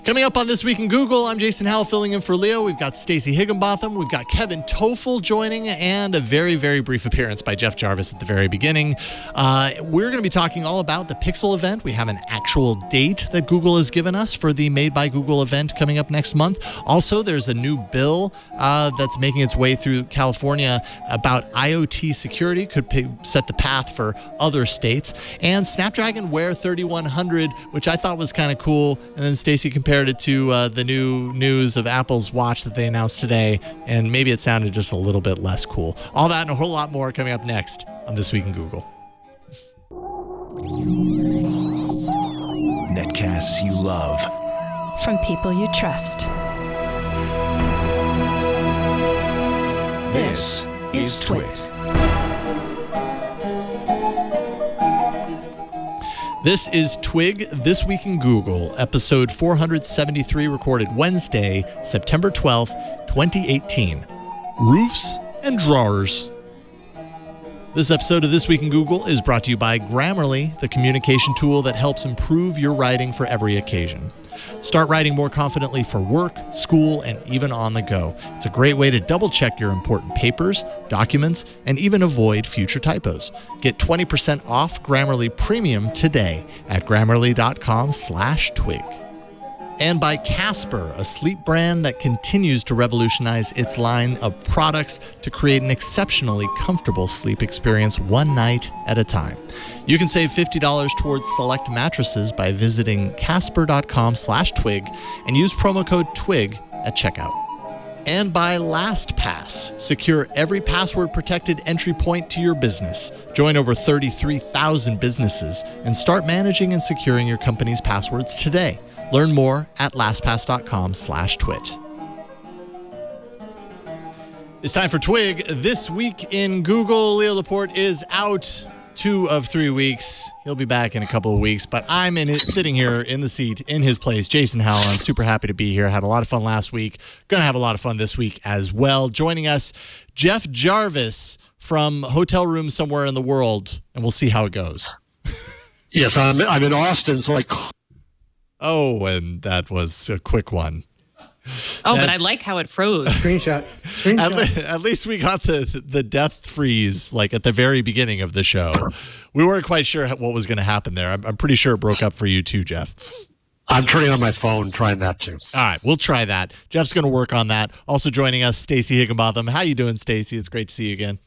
Coming up on This Week in Google, I'm Jason Howell filling in for Leo. We've got Stacey Higginbotham. We've got Kevin Tofel joining, and a very, very brief appearance by Jeff Jarvis at the very beginning. We're going to be talking all about the Pixel event. We have an actual date that Google has given us for the Made by Google event coming up next month. Also, there's a new bill that's making its way through California about IoT security. Could set the path for other states. And Snapdragon Wear 3100, which I thought was kind of cool. And then Stacey compared it to the new news of Apple's watch that they announced today, and maybe it sounded just a little bit less cool. All that and a whole lot more coming up next on This Week in Google. Netcasts you love. From people you trust. This is Twit. This is Twig, This Week in Google, episode 473, recorded Wednesday, September 12th, 2018. Roofs and drawers. This episode of This Week in Google is brought to you by Grammarly, the communication tool that helps improve your writing for every occasion. Start writing more confidently for work, school, and even on the go. It's a great way to double-check your important papers, documents, and even avoid future typos. Get 20% off Grammarly Premium today at grammarly.com/twig. And by Casper, a sleep brand that continues to revolutionize its line of products to create an exceptionally comfortable sleep experience one night at a time. You can save $50 towards select mattresses by visiting casper.com/twig and use promo code TWIG at checkout. And by LastPass, secure every password-protected entry point to your business. Join over 33,000 businesses and start managing and securing your company's passwords today. Learn more at lastpass.com/twit. It's time for Twig. This Week in Google, Leo Laporte is out 2 of 3 weeks. He'll be back in a couple of weeks, but I'm sitting here in the seat in his place, Jason Howell. I'm super happy to be here. Had a lot of fun last week. Going to have a lot of fun this week as well. Joining us, Jeff Jarvis from hotel room somewhere in the world, and we'll see how it goes. Yes, I'm in Austin, so Oh, and that was a quick one. Oh, but I like how it froze. Screenshot. At least we got the death freeze like at the very beginning of the show. We weren't quite sure what was going to happen there. I'm pretty sure it broke up for you too, Jeff. I'm turning on my phone, trying that too. All right, we'll try that. Jeff's going to work on that. Also joining us, Stacey Higginbotham. How you doing, Stacey? It's great to see you again.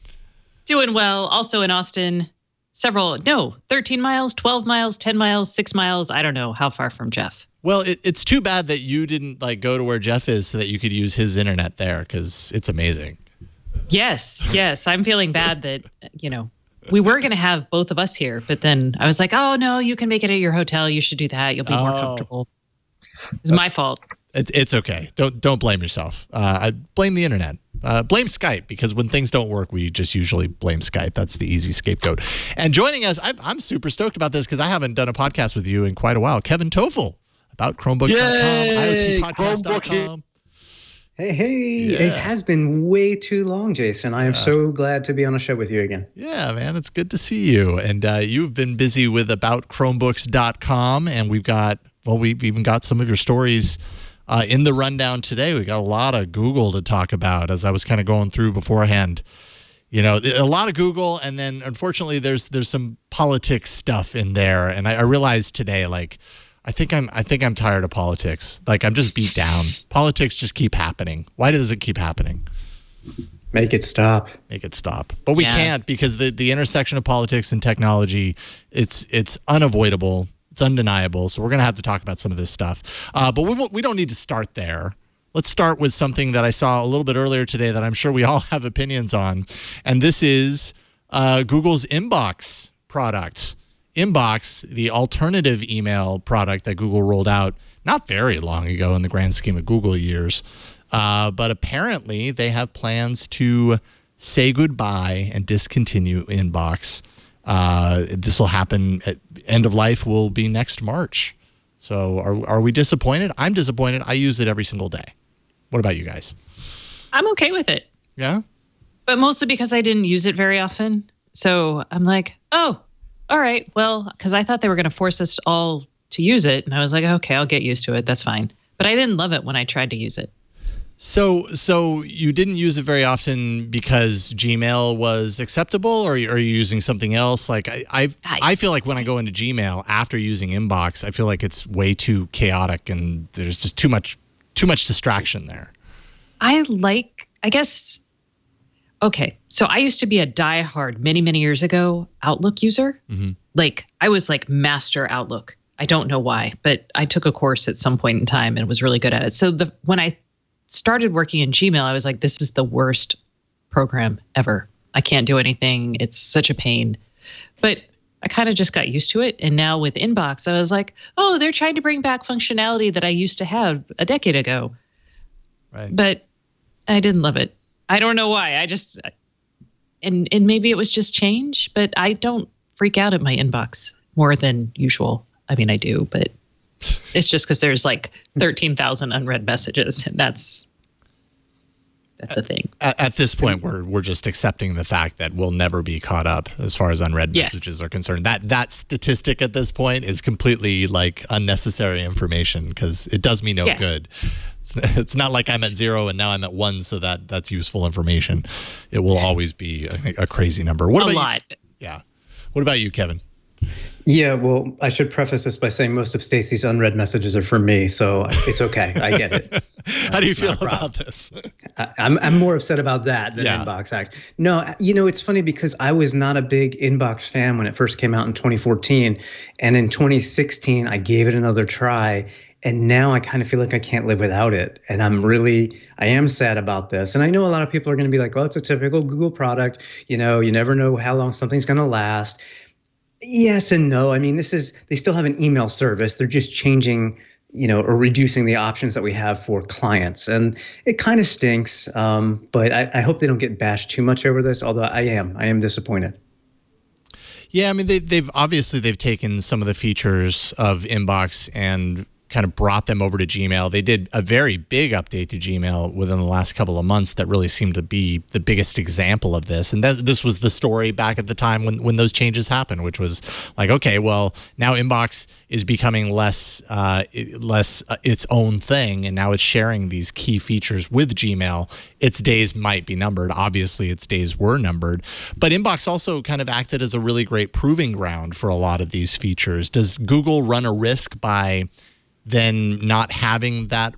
Doing well. Also in Austin. 13 miles, 12 miles, 10 miles, 6 miles. I don't know how far from Jeff. Well, it's too bad that you didn't go to where Jeff is so that you could use his internet there, because it's amazing. Yes. I'm feeling bad that, we were going to have both of us here, but then I was like, oh, no, you can make it at your hotel. You should do that. You'll be more comfortable. It's my fault. It's okay. Don't blame yourself. I blame the internet. Blame Skype, because when things don't work, we just usually blame Skype. That's the easy scapegoat. And joining us, I'm super stoked about this because I haven't done a podcast with you in quite a while. Kevin Tofel about Chromebooks.com, IoTpodcast.com. Hey, Yeah. It has been way too long, Jason. I am so glad to be on a show with you again. Yeah, man, it's good to see you. And you've been busy with about Chromebooks.com, and we've even got some of your stories in the rundown today. We got a lot of Google to talk about, as I was kind of going through beforehand. A lot of Google, and then unfortunately there's some politics stuff in there. And I realized today, I think I'm tired of politics. I'm just beat down. Politics just keep happening. Why does it keep happening? Make it stop. But we can't, because the intersection of politics and technology, it's unavoidable. It's undeniable. So we're going to have to talk about some of this stuff. But we don't need to start there. Let's start with something that I saw a little bit earlier today that I'm sure we all have opinions on. And this is Google's Inbox product. Inbox, the alternative email product that Google rolled out not very long ago in the grand scheme of Google years. But apparently they have plans to say goodbye and discontinue Inbox. This will happen at end of life will be next March. So are we disappointed? I'm disappointed. I use it every single day. What about you guys? I'm okay with it. Yeah? But mostly because I didn't use it very often. So I'm like, oh, all right. Well, because I thought they were going to force us all to use it. And I was like, okay, I'll get used to it. That's fine. but I didn't love it when I tried to use it. So you didn't use it very often because Gmail was acceptable, or are you using something else? Like I feel like when I go into Gmail after using Inbox, I feel like it's way too chaotic and there's just too much distraction there. Okay, so I used to be a diehard many years ago Outlook user. Mm-hmm. Like I was like master Outlook. I don't know why, but I took a course at some point in time and was really good at it. So when I started working in Gmail, I was like, this is the worst program ever. I can't do anything. It's such a pain. But I kind of just got used to it. And now with Inbox, I was like, oh, they're trying to bring back functionality that I used to have a decade ago. Right. But I didn't love it. I don't know why. And maybe it was just change, but I don't freak out at my inbox more than usual. I mean, I do, but it's just because there's like 13,000 unread messages, and that's a thing. At this point, we're just accepting the fact that we'll never be caught up as far as unread messages are concerned. That statistic at this point is completely like unnecessary information because it does me no good. It's not like I'm at 0 and now I'm at 1, so that's useful information. It will always be a crazy number. What about you? Yeah. What about you, Kevin? Yeah, well, I should preface this by saying most of Stacey's unread messages are from me, so it's okay. I get it. How do you feel about this? I'm more upset about that than Inbox Act. No, it's funny because I was not a big Inbox fan when it first came out in 2014, and in 2016 I gave it another try, and now I kind of feel like I can't live without it, and I am sad about this. And I know a lot of people are going to be like, "Oh, it's a typical Google product. You never know how long something's going to last." Yes and no. I mean, they still have an email service. They're just changing, or reducing the options that we have for clients. And it kind of stinks. But I hope they don't get bashed too much over this, although I am disappointed. Yeah, I mean, they've taken some of the features of Inbox and kind of brought them over to Gmail. They did a very big update to Gmail within the last couple of months that really seemed to be the biggest example of this. And this was the story back at the time when those changes happened, which was like, okay, well, now Inbox is becoming less its own thing, and now it's sharing these key features with Gmail. Its days might be numbered. Obviously, its days were numbered. But Inbox also kind of acted as a really great proving ground for a lot of these features. Does Google run a risk by then not having that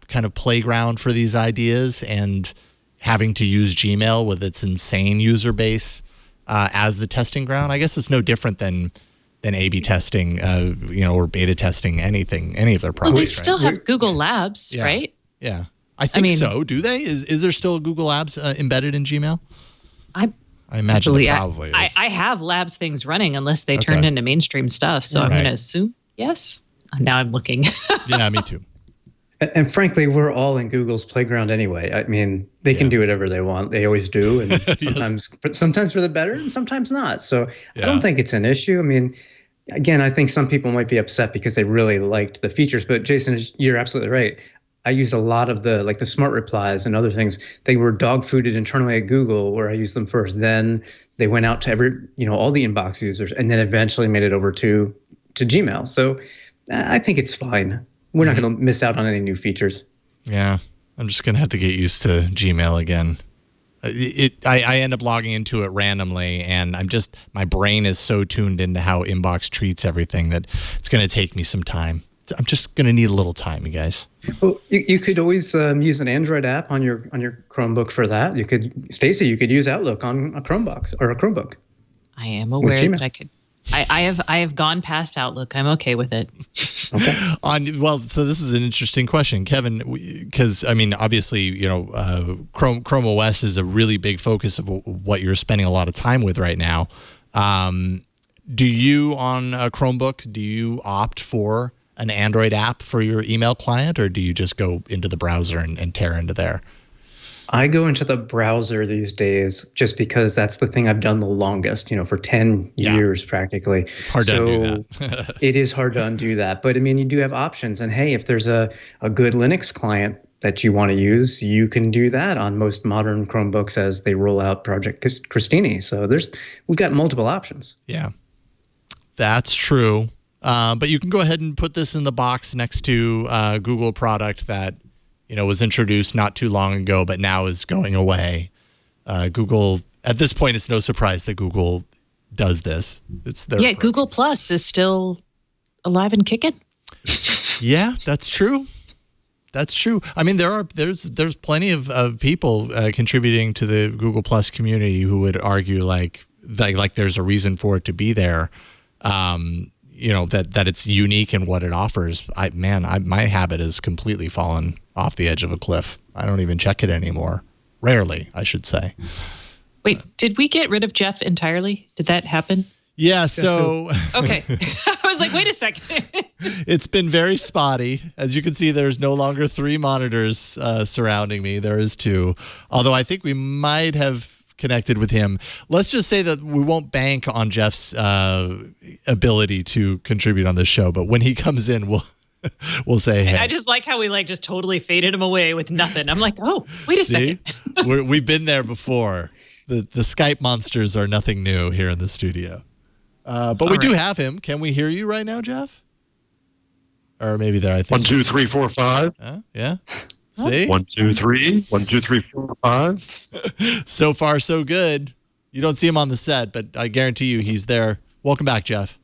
kind of playground for these ideas and having to use Gmail with its insane user base as the testing ground? I guess it's no different than A/B testing, or beta testing any of their products. Well, they still have Google Labs, right? Yeah, I think so. Do they? Is there still Google Labs embedded in Gmail? I imagine there probably is. I have Labs things running unless they turned into mainstream stuff. So I'm going to assume yes. Now I'm looking. Yeah, me too. And frankly, we're all in Google's playground anyway. I mean, they can do whatever they want. They always do. And sometimes for the better and sometimes not. So I don't think it's an issue. I mean, again, I think some people might be upset because they really liked the features. But Jason, you're absolutely right. I used a lot of the smart replies and other things. They were dog fooded internally at Google where I used them first. Then they went out to all the Inbox users and then eventually made it over to Gmail. So I think it's fine. We're not going to miss out on any new features. Yeah, I'm just going to have to get used to Gmail again. I end up logging into it randomly, and my brain is so tuned into how Inbox treats everything that it's going to take me some time. I'm just going to need a little time, you guys. Well, you could always use an Android app on your Chromebook for that. Stacey, you could use Outlook on a Chromebox or a Chromebook. I am aware that I could. I have gone past Outlook. I'm okay with it. Okay. So this is an interesting question, Kevin, because I mean, obviously, Chrome OS is a really big focus of what you're spending a lot of time with right now. Do you on a Chromebook? Do you opt for an Android app for your email client, or do you just go into the browser and tear into there? I go into the browser these days just because that's the thing I've done the longest, for 10 years practically. It's hard to undo that. It is hard to undo that. But I mean, you do have options. And hey, if there's a good Linux client that you want to use, you can do that on most modern Chromebooks as they roll out Project Christini. So we've got multiple options. Yeah, that's true. But you can go ahead and put this in the box next to Google product that was introduced not too long ago, but now is going away. Google, at this point, it's no surprise that Google does this. It's their approach. Google Plus is still alive and kicking. Yeah, that's true. That's true. I mean, there's plenty of people contributing to the Google Plus community who would argue like there's a reason for it to be there. That it's unique in what it offers. My habit has completely fallen off the edge of a cliff. I don't even check it anymore. Rarely, I should say. Wait, did we get rid of Jeff entirely? Did that happen? Yeah, so... Okay. I was like, wait a second. It's been very spotty. As you can see, there's no longer 3 monitors surrounding me. There is 2. Although I think we might have connected with him. Let's just say that we won't bank on Jeff's ability to contribute on this show, but when he comes in, we'll say, hey. I just like how we just totally faded him away with nothing. I'm like, oh, wait a second. We've been there before. The Skype monsters are nothing new here in the studio. But we do have him. Can we hear you right now, Jeff? Or maybe there, I think. 1, 2, 3, 4, 5. Yeah. See? 1, 2, 3. 1, 2, 3, 4, 5. So far, so good. You don't see him on the set, but I guarantee you he's there. Welcome back, Jeff.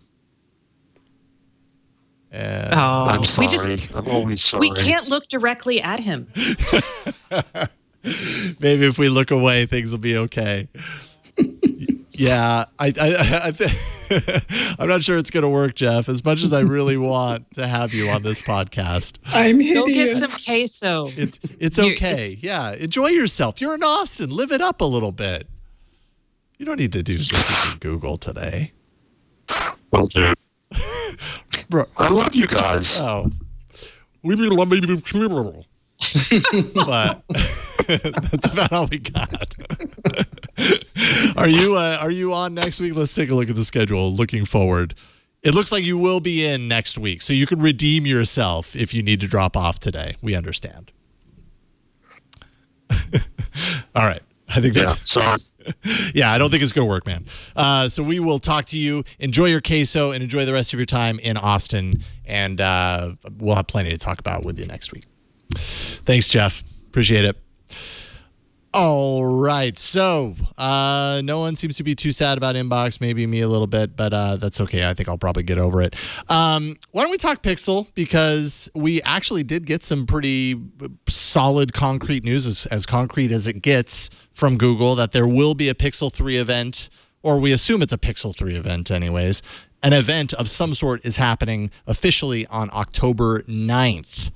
I'm sorry. I'm always sorry. We can't look directly at him. Maybe if we look away, things will be okay. Yeah, I'm not sure it's going to work, Jeff, as much as I really want to have you on this podcast. I'm hideous. Go get some queso. It's okay. Yeah, enjoy yourself. You're in Austin. Live it up a little bit. You don't need to do this with Google today. Well, dude. Bro. I love you guys. Oh. But that's about all we got. Are you on next week? Let's take a look at the schedule. Looking forward. It looks like you will be in next week, so you can redeem yourself if you need to drop off today. We understand. All right. I think that's sorry. Yeah, I don't think it's going to work, man. So we will talk to you. Enjoy your queso and enjoy the rest of your time in Austin, and we'll have plenty to talk about with you next week. Thanks, Jeff. Appreciate it. All right. So no one seems to be too sad about Inbox. Maybe me a little bit, but that's okay. I think I'll probably get over it. Why don't we talk Pixel? Because we actually did get some pretty solid concrete news, as concrete as it gets, from Google, that there will be a Pixel 3 event, or we assume it's a Pixel 3 event anyways. An event of some sort is happening officially on October 9th.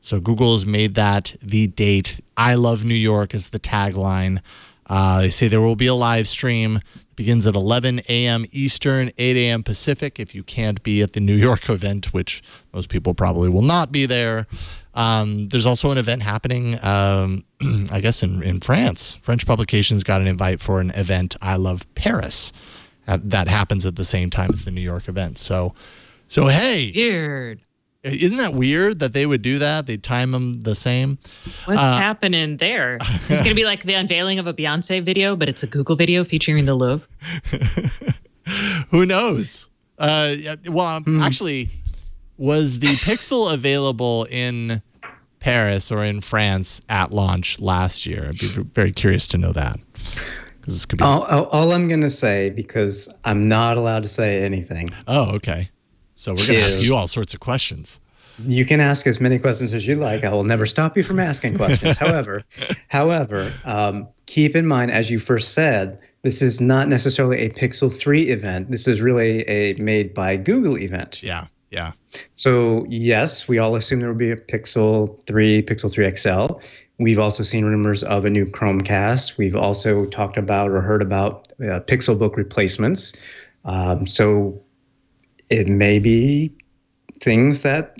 So Google has made that the date. I love New York is the tagline. They say there will be a live stream. It begins at 11 a.m. Eastern, 8 a.m. Pacific. If you can't be at the New York event, which most people probably will not be there. There's also an event happening, I guess, in France. French publications got an invite for an event, I Love Paris. That happens at the same time as the New York event. So hey. Weird. Isn't that weird that they would do that? They'd time them the same. What's happening there? It's going to be like the unveiling of a Beyonce video, but it's a Google video featuring the Louvre. Who knows? Actually, was the Pixel available in Paris or in France at launch last year? I'd be very curious to know that. This could be all I'm going to say, because I'm not allowed to say anything. Oh, okay. So we're going to ask you all sorts of questions. You can ask as many questions as you like. I will never stop you from asking questions. However, keep in mind, as you first said, this is not necessarily a Pixel 3 event. This is really a made by Google event. Yeah. So yes, we all assume there will be a Pixel 3, Pixel 3 XL. We've also seen rumors of a new Chromecast. We've also talked about or heard about Pixel Book replacements. So it may be things that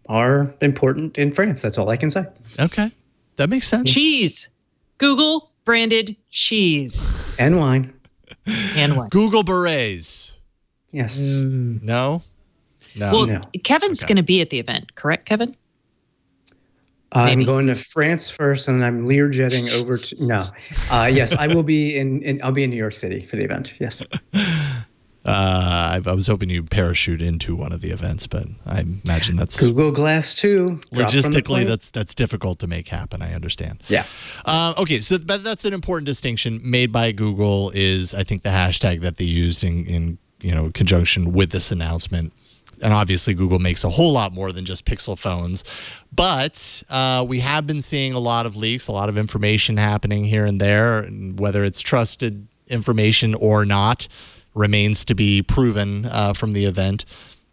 are important in France. That's all I can say. Okay. That makes sense. Cheese. Google branded cheese. And wine. Google berets. Yes. No? Well, no. Kevin's going to be at the event, correct, Kevin? I'm going to France first, and then I'm Learjetting over to... No. Yes, I will be I'll be in New York City for the event. Yes. I was hoping you parachute into one of the events, but I imagine that's Google Glass 2. Logistically, that's difficult to make happen. I understand. Yeah. Okay, so that's an important distinction made by Google. Is I think the hashtag that they used in conjunction with this announcement. And obviously, Google makes a whole lot more than just Pixel phones. But we have been seeing a lot of leaks, a lot of information happening here and there. And whether it's trusted information or not remains to be proven from the event.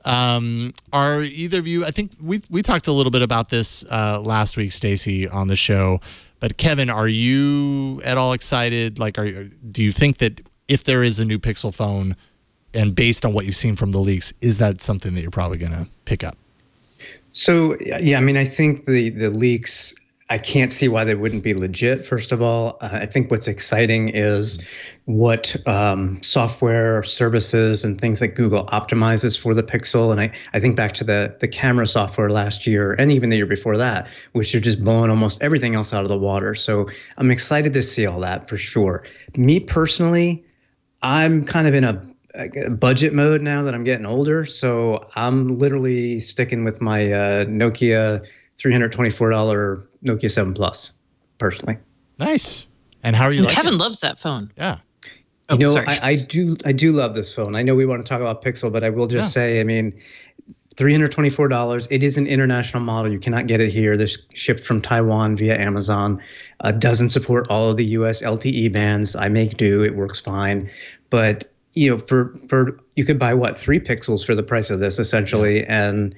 Are either of you, I think we talked a little bit about this last week, Stacey, on the show. But Kevin, are you at all excited? Like, do you think that if there is a new Pixel phone, and based on what you've seen from the leaks, is that something that you're probably going to pick up? So, yeah, I mean, I think the leaks, I can't see why they wouldn't be legit, first of all. I think what's exciting is what software services and things that Google optimizes for the Pixel. And I think back to the camera software last year and even the year before that, which are just blowing almost everything else out of the water. So I'm excited to see all that for sure. Me personally, I'm kind of in a budget mode now that I'm getting older. So I'm literally sticking with my Nokia $324 Nokia 7 Plus, personally. Nice. And how are you? Kevin loves that phone. Yeah. Oh, sorry. I do love this phone. I know we want to talk about Pixel, but I will just say, I mean, $324. It is an international model. You cannot get it here. This shipped from Taiwan via Amazon. Doesn't support all of the US LTE bands. I make do. It works fine. But for you could buy 3 Pixels for the price of this essentially, and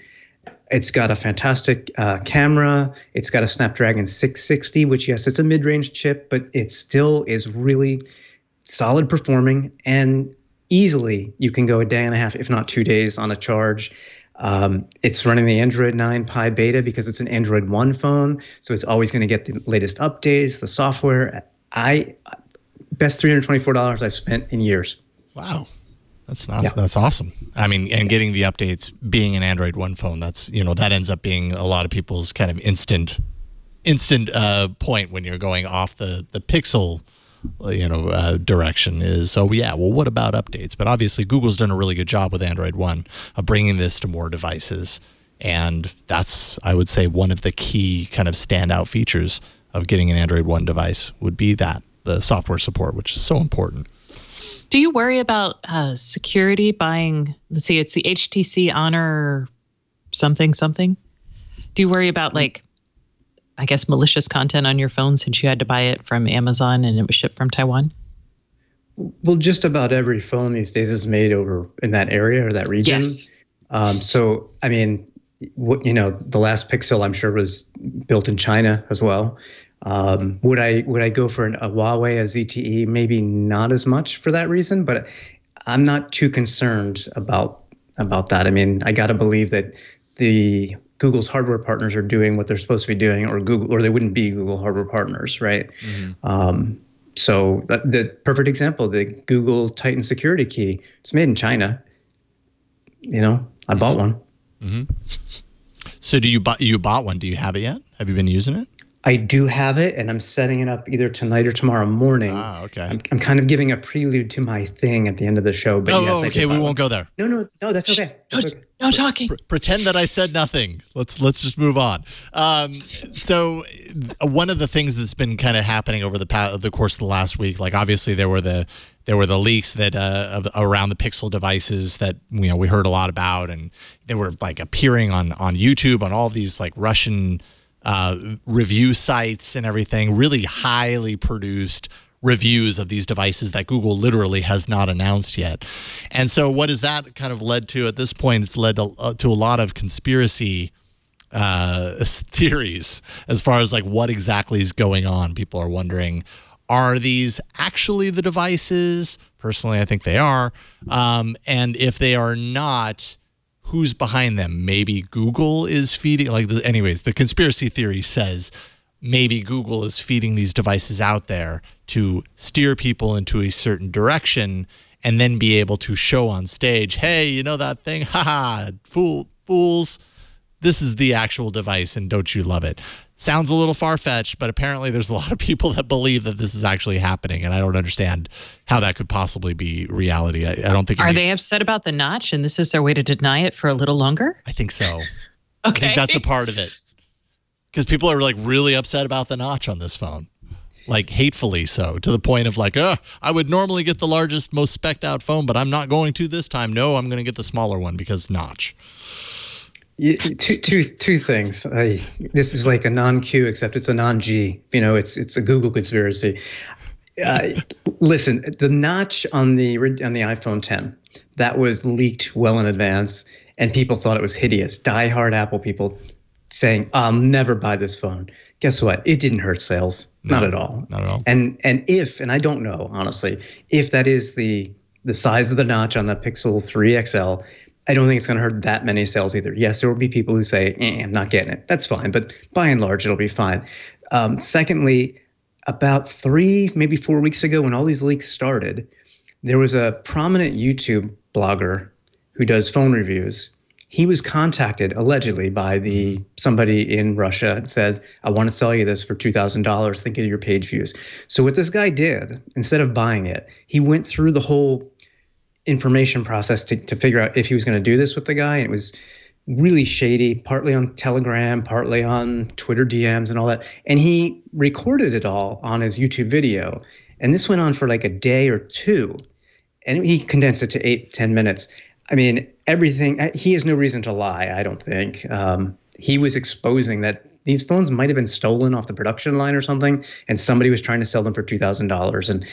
it's got a fantastic camera. It's got a Snapdragon 660, which yes, it's a mid-range chip, but it still is really solid performing, and easily you can go a day and a half, if not 2 days, on a charge. It's running the Android 9 Pie Beta because it's an Android One phone, so it's always going to get the latest updates, the software. Best $324 I've spent in years. Wow. That's awesome. I mean, and getting the updates, being an Android One phone, that's, that ends up being a lot of people's kind of instant point when you're going off the Pixel, direction is, so yeah, well, what about updates? But obviously Google's done a really good job with Android One of bringing this to more devices. And that's, I would say, one of the key kind of standout features of getting an Android One device would be that, the software support, which is so important. Do you worry about security buying, let's see, it's the HTC Honor something? Do you worry about malicious content on your phone since you had to buy it from Amazon and it was shipped from Taiwan? Well, just about every phone these days is made over in that area or that region. Yes. So, I mean, the last Pixel I'm sure was built in China as well. Would I go for a Huawei, a ZTE? Maybe not as much for that reason, but I'm not too concerned about that. I mean, I got to believe that Google's hardware partners are doing what they're supposed to be doing, or they wouldn't be Google hardware partners, right? Mm-hmm. So the perfect example, the Google Titan security key, it's made in China. I bought one. Mm-hmm. So you bought one? Do you have it yet? Have you been using it? I do have it, and I'm setting it up either tonight or tomorrow morning. Ah, okay. I'm kind of giving a prelude to my thing at the end of the show. But yes, okay, we won't go there. No, that's okay. No talking. Pretend that I said nothing. Let's just move on. So one of the things that's been kind of happening over the course of the last week, like obviously there were the leaks that around the Pixel devices that we heard a lot about, and they were like appearing on YouTube on all these like Russian review sites and everything, really highly produced reviews of these devices that Google literally has not announced yet. And so what has that kind of led to at this point? It's led to a lot of conspiracy theories as far as like what exactly is going on. People are wondering, are these actually the devices? Personally, I think they are. And if they are not, who's behind them? Maybe Google is feeding, anyways, the conspiracy theory says maybe Google is feeding these devices out there to steer people into a certain direction and then be able to show on stage, hey, that thing, haha, fools, this is the actual device and don't you love it? Sounds a little far-fetched, but apparently there's a lot of people that believe that this is actually happening, and I don't understand how that could possibly be reality. I don't think... Are they upset about the notch, and this is their way to deny it for a little longer? I think so. Okay. I think that's a part of it. Because people are like really upset about the notch on this phone. Like hatefully so, to the point of like, I would normally get the largest, most spec'd out phone, but I'm not going to this time. No, I'm going to get the smaller one because notch. Two things. This is like a non-Q, except it's a non-G. It's a Google conspiracy. Listen, the notch on the iPhone 10, that was leaked well in advance, and people thought it was hideous. Die-hard Apple people saying, "I'll never buy this phone." Guess what? It didn't hurt sales. No, not at all. Not at all. And I don't know honestly, if that is the size of the notch on the Pixel 3 XL. I don't think it's going to hurt that many sales either. Yes, there will be people who say, I'm not getting it. That's fine. But by and large, it'll be fine. Secondly, about 3, maybe 4 weeks ago when all these leaks started, there was a prominent YouTube blogger who does phone reviews. He was contacted allegedly by somebody in Russia and says, I want to sell you this for $2,000. Think of your page views. So what this guy did, instead of buying it, he went through the whole information process to figure out if he was going to do this with the guy. And it was really shady, partly on Telegram, partly on Twitter DMs and all that. And he recorded it all on his YouTube video. And this went on for like a day or two. And he condensed it to 8-10 minutes. I mean, everything, he has no reason to lie, I don't think. He was exposing that these phones might have been stolen off the production line or something, and somebody was trying to sell them for $2,000. And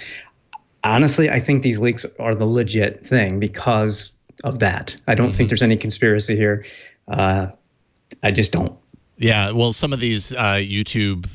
honestly, I think these leaks are the legit thing because of that. I don't think there's any conspiracy here. I just don't. Yeah, well, some of these YouTube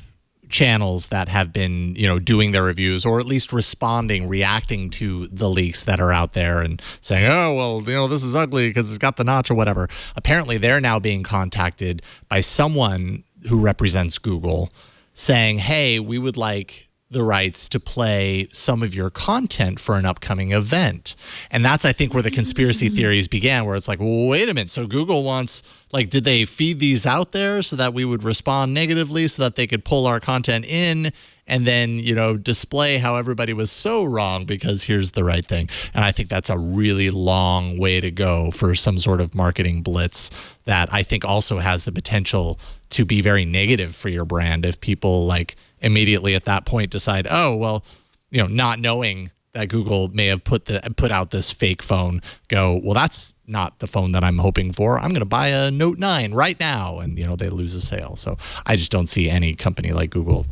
channels that have been, doing their reviews or at least reacting to the leaks that are out there and saying, oh, well, this is ugly because it's got the notch or whatever. Apparently, they're now being contacted by someone who represents Google saying, hey, we would like the rights to play some of your content for an upcoming event. And that's, I think, where the conspiracy theories began, where it's like, well, wait a minute. So Google wants, did they feed these out there so that we would respond negatively so that they could pull our content in and then, display how everybody was so wrong because here's the right thing. And I think that's a really long way to go for some sort of marketing blitz that I think also has the potential to be very negative for your brand if people immediately at that point decide, oh, well, not knowing that Google may have put out this fake phone, go, well, that's not the phone that I'm hoping for. I'm going to buy a Note 9 right now. And, they lose a sale. So I just don't see any company like Google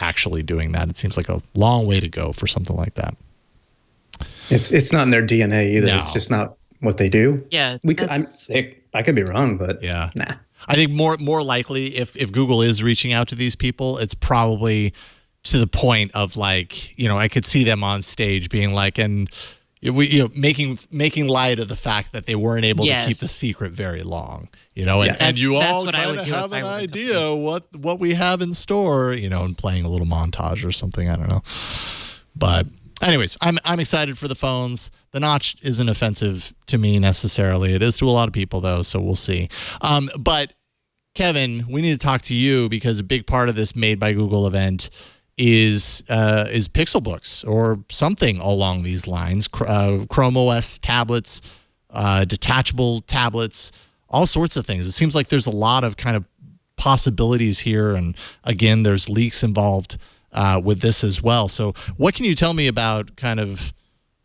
actually doing that. It seems like a long way to go for something like that. It's not in their DNA either. No. It's just not what they do. Yeah. I could be wrong, but yeah. Nah. I think more likely if Google is reaching out to these people, it's probably to the point of I could see them on stage being like, and making light of the fact that they weren't able to keep the secret very long, and you all kind of have an idea what we have in store, and playing a little montage or something. I don't know, but. Anyways, I'm excited for the phones. The notch isn't offensive to me necessarily. It is to a lot of people, though, so we'll see. But, Kevin, we need to talk to you because a big part of this Made by Google event is Pixel books or something along these lines. Chrome OS tablets, detachable tablets, all sorts of things. It seems like there's a lot of kind of possibilities here. And, again, there's leaks involved with this as well. So what can you tell me about kind of,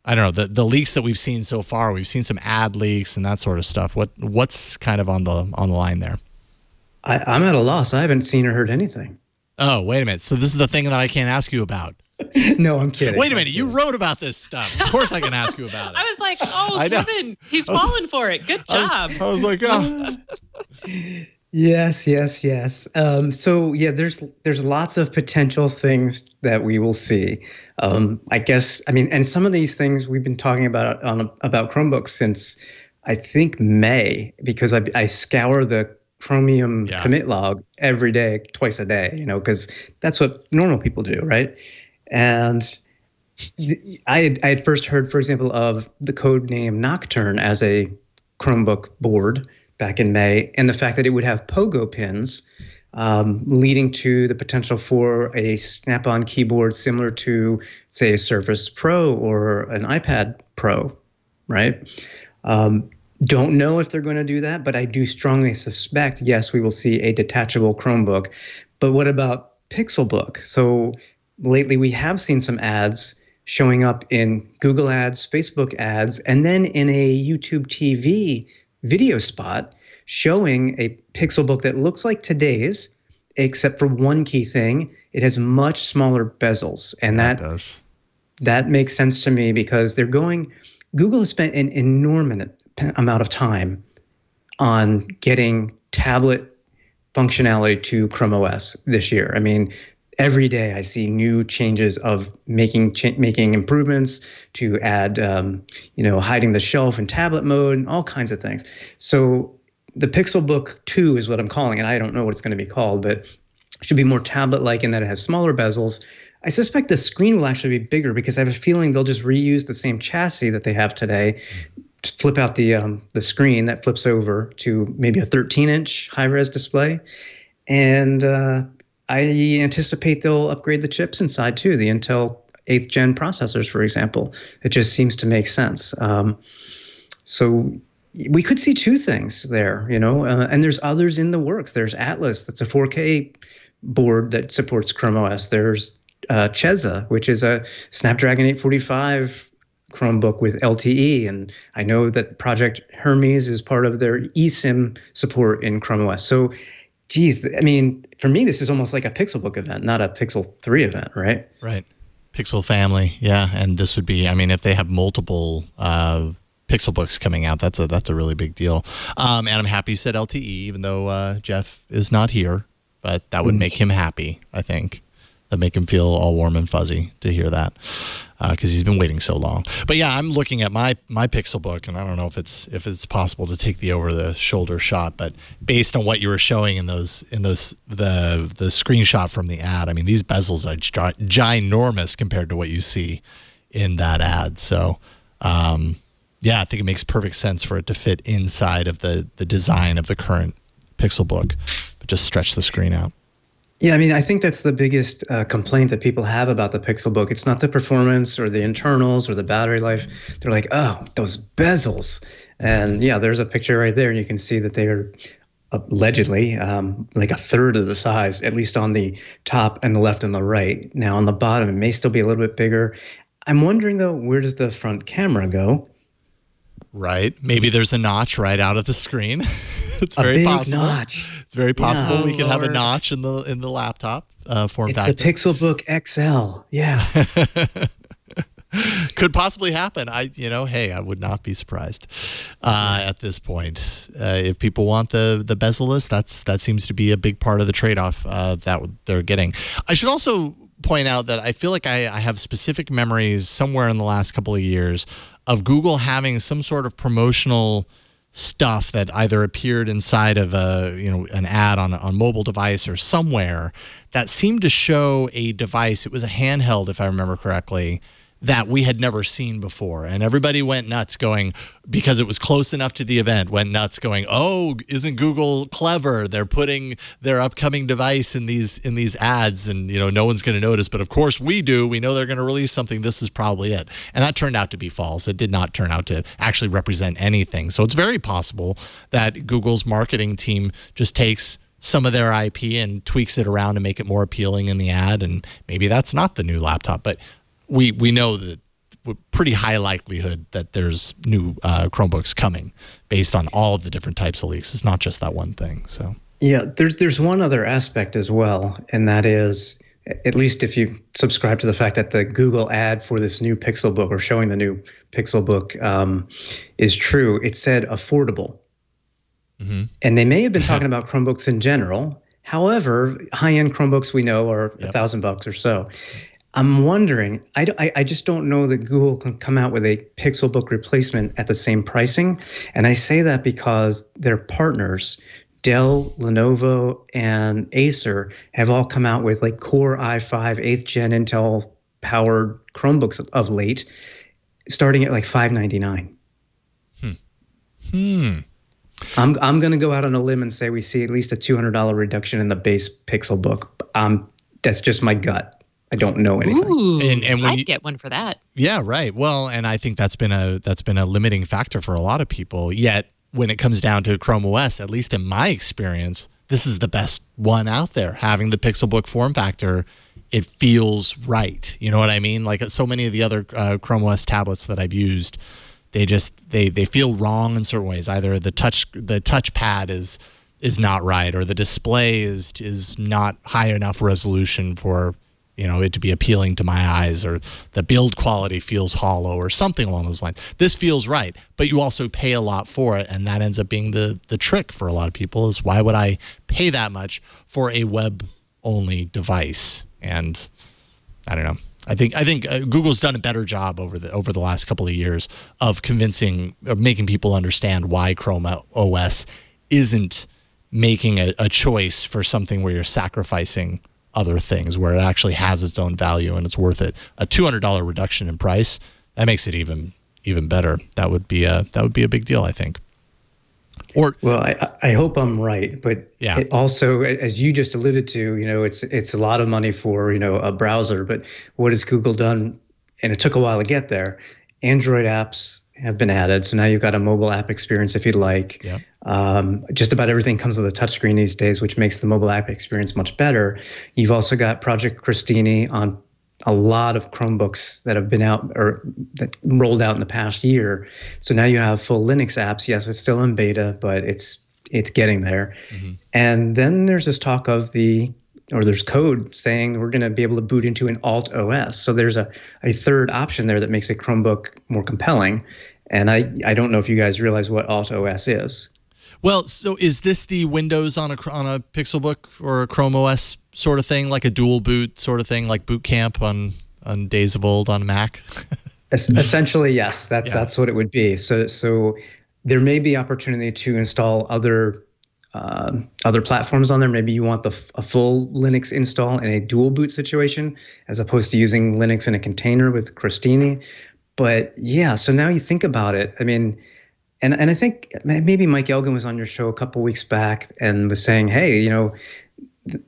I don't know, the leaks that we've seen so far? We've seen some ad leaks and that sort of stuff. What's kind of on the line there? I'm at a loss. I haven't seen or heard anything. Oh, wait a minute. So this is the thing that I can't ask you about. No, I'm kidding. Wait a minute. You wrote about this stuff. Of course I can ask you about it. I was like, Kevin, he's falling for it. Good job. I was like, oh. Yes. So yeah, there's lots of potential things that we will see. I guess, and some of these things we've been talking about about Chromebooks since I think May, because I scour the Chromium commit log every day, twice a day, because that's what normal people do, right? And I had first heard, for example, of the code name Nocturne as a Chromebook board back in May, and the fact that it would have pogo pins, leading to the potential for a snap-on keyboard similar to, say, a Surface Pro or an iPad Pro, right? Don't know if they're going to do that, but I do strongly suspect, yes, we will see a detachable Chromebook. But what about Pixelbook? So lately we have seen some ads showing up in Google ads, Facebook ads, and then in a YouTube TV video spot showing a Pixelbook that looks like today's, except for one key thing. It has much smaller bezels. And that makes sense to me because Google has spent an enormous amount of time on getting tablet functionality to Chrome OS this year. I mean, every day I see new changes of making improvements to add, hiding the shelf in tablet mode and all kinds of things. So the Pixelbook 2 is what I'm calling it. I don't know what it's going to be called, but it should be more tablet-like in that it has smaller bezels. I suspect the screen will actually be bigger because I have a feeling they'll just reuse the same chassis that they have today. Just flip out the screen that flips over to maybe a 13-inch high-res display. And I anticipate they'll upgrade the chips inside too, the Intel 8th gen processors, for example. It just seems to make sense. So we could see two things there, and there's others in the works. There's Atlas, that's a 4K board that supports Chrome OS. There's Cheza, which is a Snapdragon 845 Chromebook with LTE, and I know that Project Hermes is part of their eSIM support in Chrome OS. So, geez, I mean, for me, this is almost like a Pixelbook event, not a Pixel 3 event, right? Right. Pixel family, yeah, and this would be, I mean, if they have multiple Pixelbooks coming out, that's a really big deal. And I'm happy you said LTE, even though Jeff is not here, but that would make him happy, I think. That make him feel all warm and fuzzy to hear that, because he's been waiting so long. But yeah, I'm looking at my Pixelbook, and I don't know if it's possible to take the over the shoulder shot, but based on what you were showing in the screenshot from the ad, I mean, these bezels are ginormous compared to what you see in that ad. So yeah, I think it makes perfect sense for it to fit inside of the design of the current Pixelbook, but just stretch the screen out. Yeah, I mean, I think that's the biggest complaint that people have about the Pixelbook. It's not the performance or the internals or the battery life. They're like, oh, those bezels. And yeah, there's a picture right there, and you can see that they are allegedly like a third of the size, at least on the top and the left and the right. Now, on the bottom, it may still be a little bit bigger. I'm wondering, though, where does the front camera go? Right. Maybe there's a notch right out of the screen. It's very possible. Notch. It's very possible we could have a notch in the laptop form factor. It's the Pixelbook XL. Yeah. Could possibly happen. I would not be surprised at this point. If people want the bezel-less, that seems to be a big part of the trade-off that they're getting. I should also point out that I feel like I have specific memories somewhere in the last couple of years of Google having some sort of promotional stuff that either appeared inside of an ad on a mobile device or somewhere that seemed to show a device. It was a handheld, if I remember correctly, that we had never seen before. And everybody went nuts going, because it was close enough to the event, went nuts going, oh, isn't Google clever? They're putting their upcoming device in these ads, and no one's going to notice. But of course we do. We know they're going to release something. This is probably it. And that turned out to be false. It did not turn out to actually represent anything. So it's very possible that Google's marketing team just takes some of their IP and tweaks it around to make it more appealing in the ad. And maybe that's not the new laptop. But we know that with pretty high likelihood that there's new Chromebooks coming based on all of the different types of leaks. It's not just that one thing. So yeah, there's one other aspect as well, and that is, at least if you subscribe to the fact that the Google ad for this new Pixelbook or showing the new Pixelbook is true, it said affordable. Mm-hmm. And they may have been talking about Chromebooks in general. However, high-end Chromebooks we know are $1,000 or so. I'm wondering, I just don't know that Google can come out with a Pixelbook replacement at the same pricing. And I say that because their partners, Dell, Lenovo, and Acer, have all come out with like Core i5 8th gen Intel powered Chromebooks of late, starting at like $599. I'm going to go out on a limb and say we see at least a $200 reduction in the base Pixel Book. That's just my gut. I don't know anything. Ooh, and when I'd get one for that. Yeah, right. Well, and I think that's been a limiting factor for a lot of people. Yet, when it comes down to Chrome OS, at least in my experience, this is the best one out there. Having the Pixel Book form factor, it feels right. You know what I mean? Like so many of the other Chrome OS tablets that I've used, they feel wrong in certain ways. Either the touchpad is not right, or the display is not high enough resolution for it to be appealing to my eyes, or the build quality feels hollow, or something along those lines. This feels right, but you also pay a lot for it, and that ends up being the trick for a lot of people. Is why would I pay that much for a web-only device? And I don't know. I think Google's done a better job over the last couple of years of making people understand why Chrome OS isn't making a choice for something where you're sacrificing other things, where it actually has its own value and it's worth it. A $200 reduction in price, that makes it even better. That would be a big deal, I think. Well, I hope I'm right, but yeah. It also, as you just alluded to, it's a lot of money for a browser. But what has Google done? And it took a while to get there. Android apps have been added, so now you've got a mobile app experience if you'd like. Yeah. Just about everything comes with a touchscreen these days, which makes the mobile app experience much better. You've also got Project Christine on a lot of Chromebooks that have been out or that rolled out in the past year. So now you have full Linux apps. Yes, it's still in beta, but it's getting there. Mm-hmm. And then there's this talk there's code saying we're going to be able to boot into an alt OS. So there's a third option there that makes a Chromebook more compelling. And I don't know if you guys realize what alt OS is. Well, so is this the Windows on a Pixel Book or a Chrome OS sort of thing, like a dual boot sort of thing, like Boot Camp on days of old on Mac? Essentially, yes. That's what it would be. So there may be opportunity to install other platforms on there. Maybe you want a full Linux install in a dual boot situation, as opposed to using Linux in a container with Christine. But yeah, so now you think about it. I mean, and I think maybe Mike Elgin was on your show a couple weeks back and was saying, hey,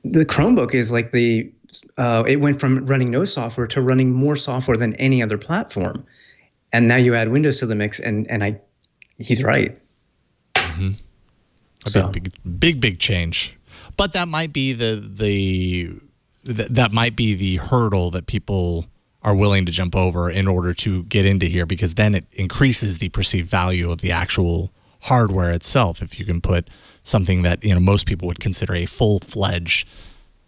the Chromebook is like it went from running no software to running more software than any other platform. And now you add Windows to the mix, and he's right. Mm-hmm. Big change. But that might be that might be the hurdle that people are willing to jump over in order to get into here, because then it increases the perceived value of the actual hardware itself. If you can put something that most people would consider a full-fledged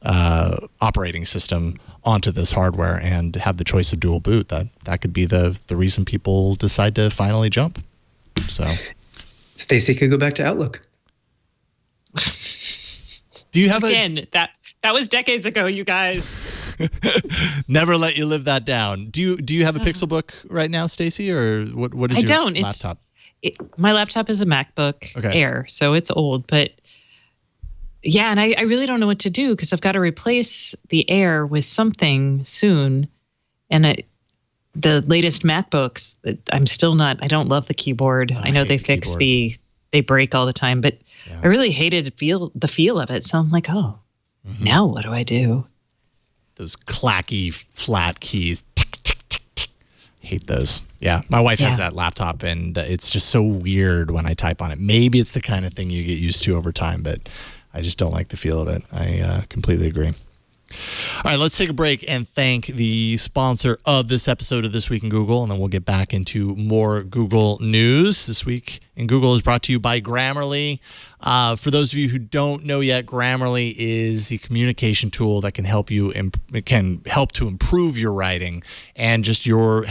operating system onto this hardware and have the choice of dual boot, that could be the reason people decide to finally jump. So, Stacey could go back to Outlook. Do you have that was decades ago, you guys. Never let you live that down. Do you have a Pixel Book right now, Stacey, or what is your laptop? My laptop is a MacBook Air, so it's old, but yeah, and I really don't know what to do, because I've got to replace the Air with something soon, and the latest MacBooks, I don't love the keyboard. I know they fix they break all the time, but yeah. I really hated the feel of it. So I'm like, now what do I do? Those clacky flat keys. Tick, tick, tick, tick. Hate those. Yeah, my wife has that laptop, and it's just so weird when I type on it. Maybe it's the kind of thing you get used to over time, but I just don't like the feel of it. I completely agree. All right, let's take a break and thank the sponsor of this episode of This Week in Google, and then we'll get back into more Google news. This Week in Google is brought to you by Grammarly. For those of you who don't know yet, Grammarly is a communication tool that can help to improve your writing and just your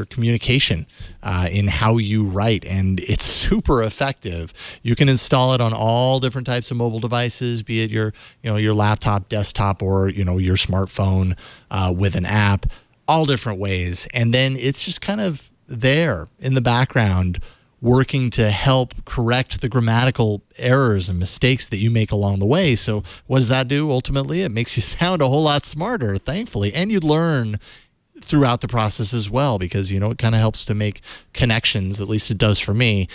communication in how you write, and it's super effective. You can install it on all different types of mobile devices, be it your laptop, desktop, or your smartphone with an app, all different ways. And then it's just kind of there in the background, working to help correct the grammatical errors and mistakes that you make along the way. So what does that do? Ultimately, it makes you sound a whole lot smarter, thankfully, and you learn throughout the process as well, because, you know, it kind of helps to make connections, at least it does for me,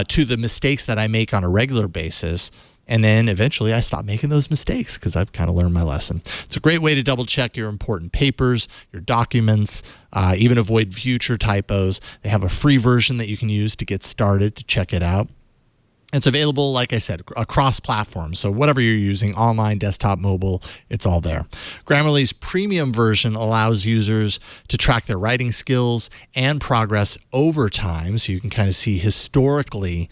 to the mistakes that I make on a regular basis. And then eventually I stop making those mistakes because I've kind of learned my lesson. It's a great way to double check your important papers, your documents, even avoid future typos. They have a free version that you can use to get started, to check it out. It's available, like I said, across platforms. So whatever you're using, online, desktop, mobile, it's all there. Grammarly's premium version allows users to track their writing skills and progress over time. So you can kind of see historically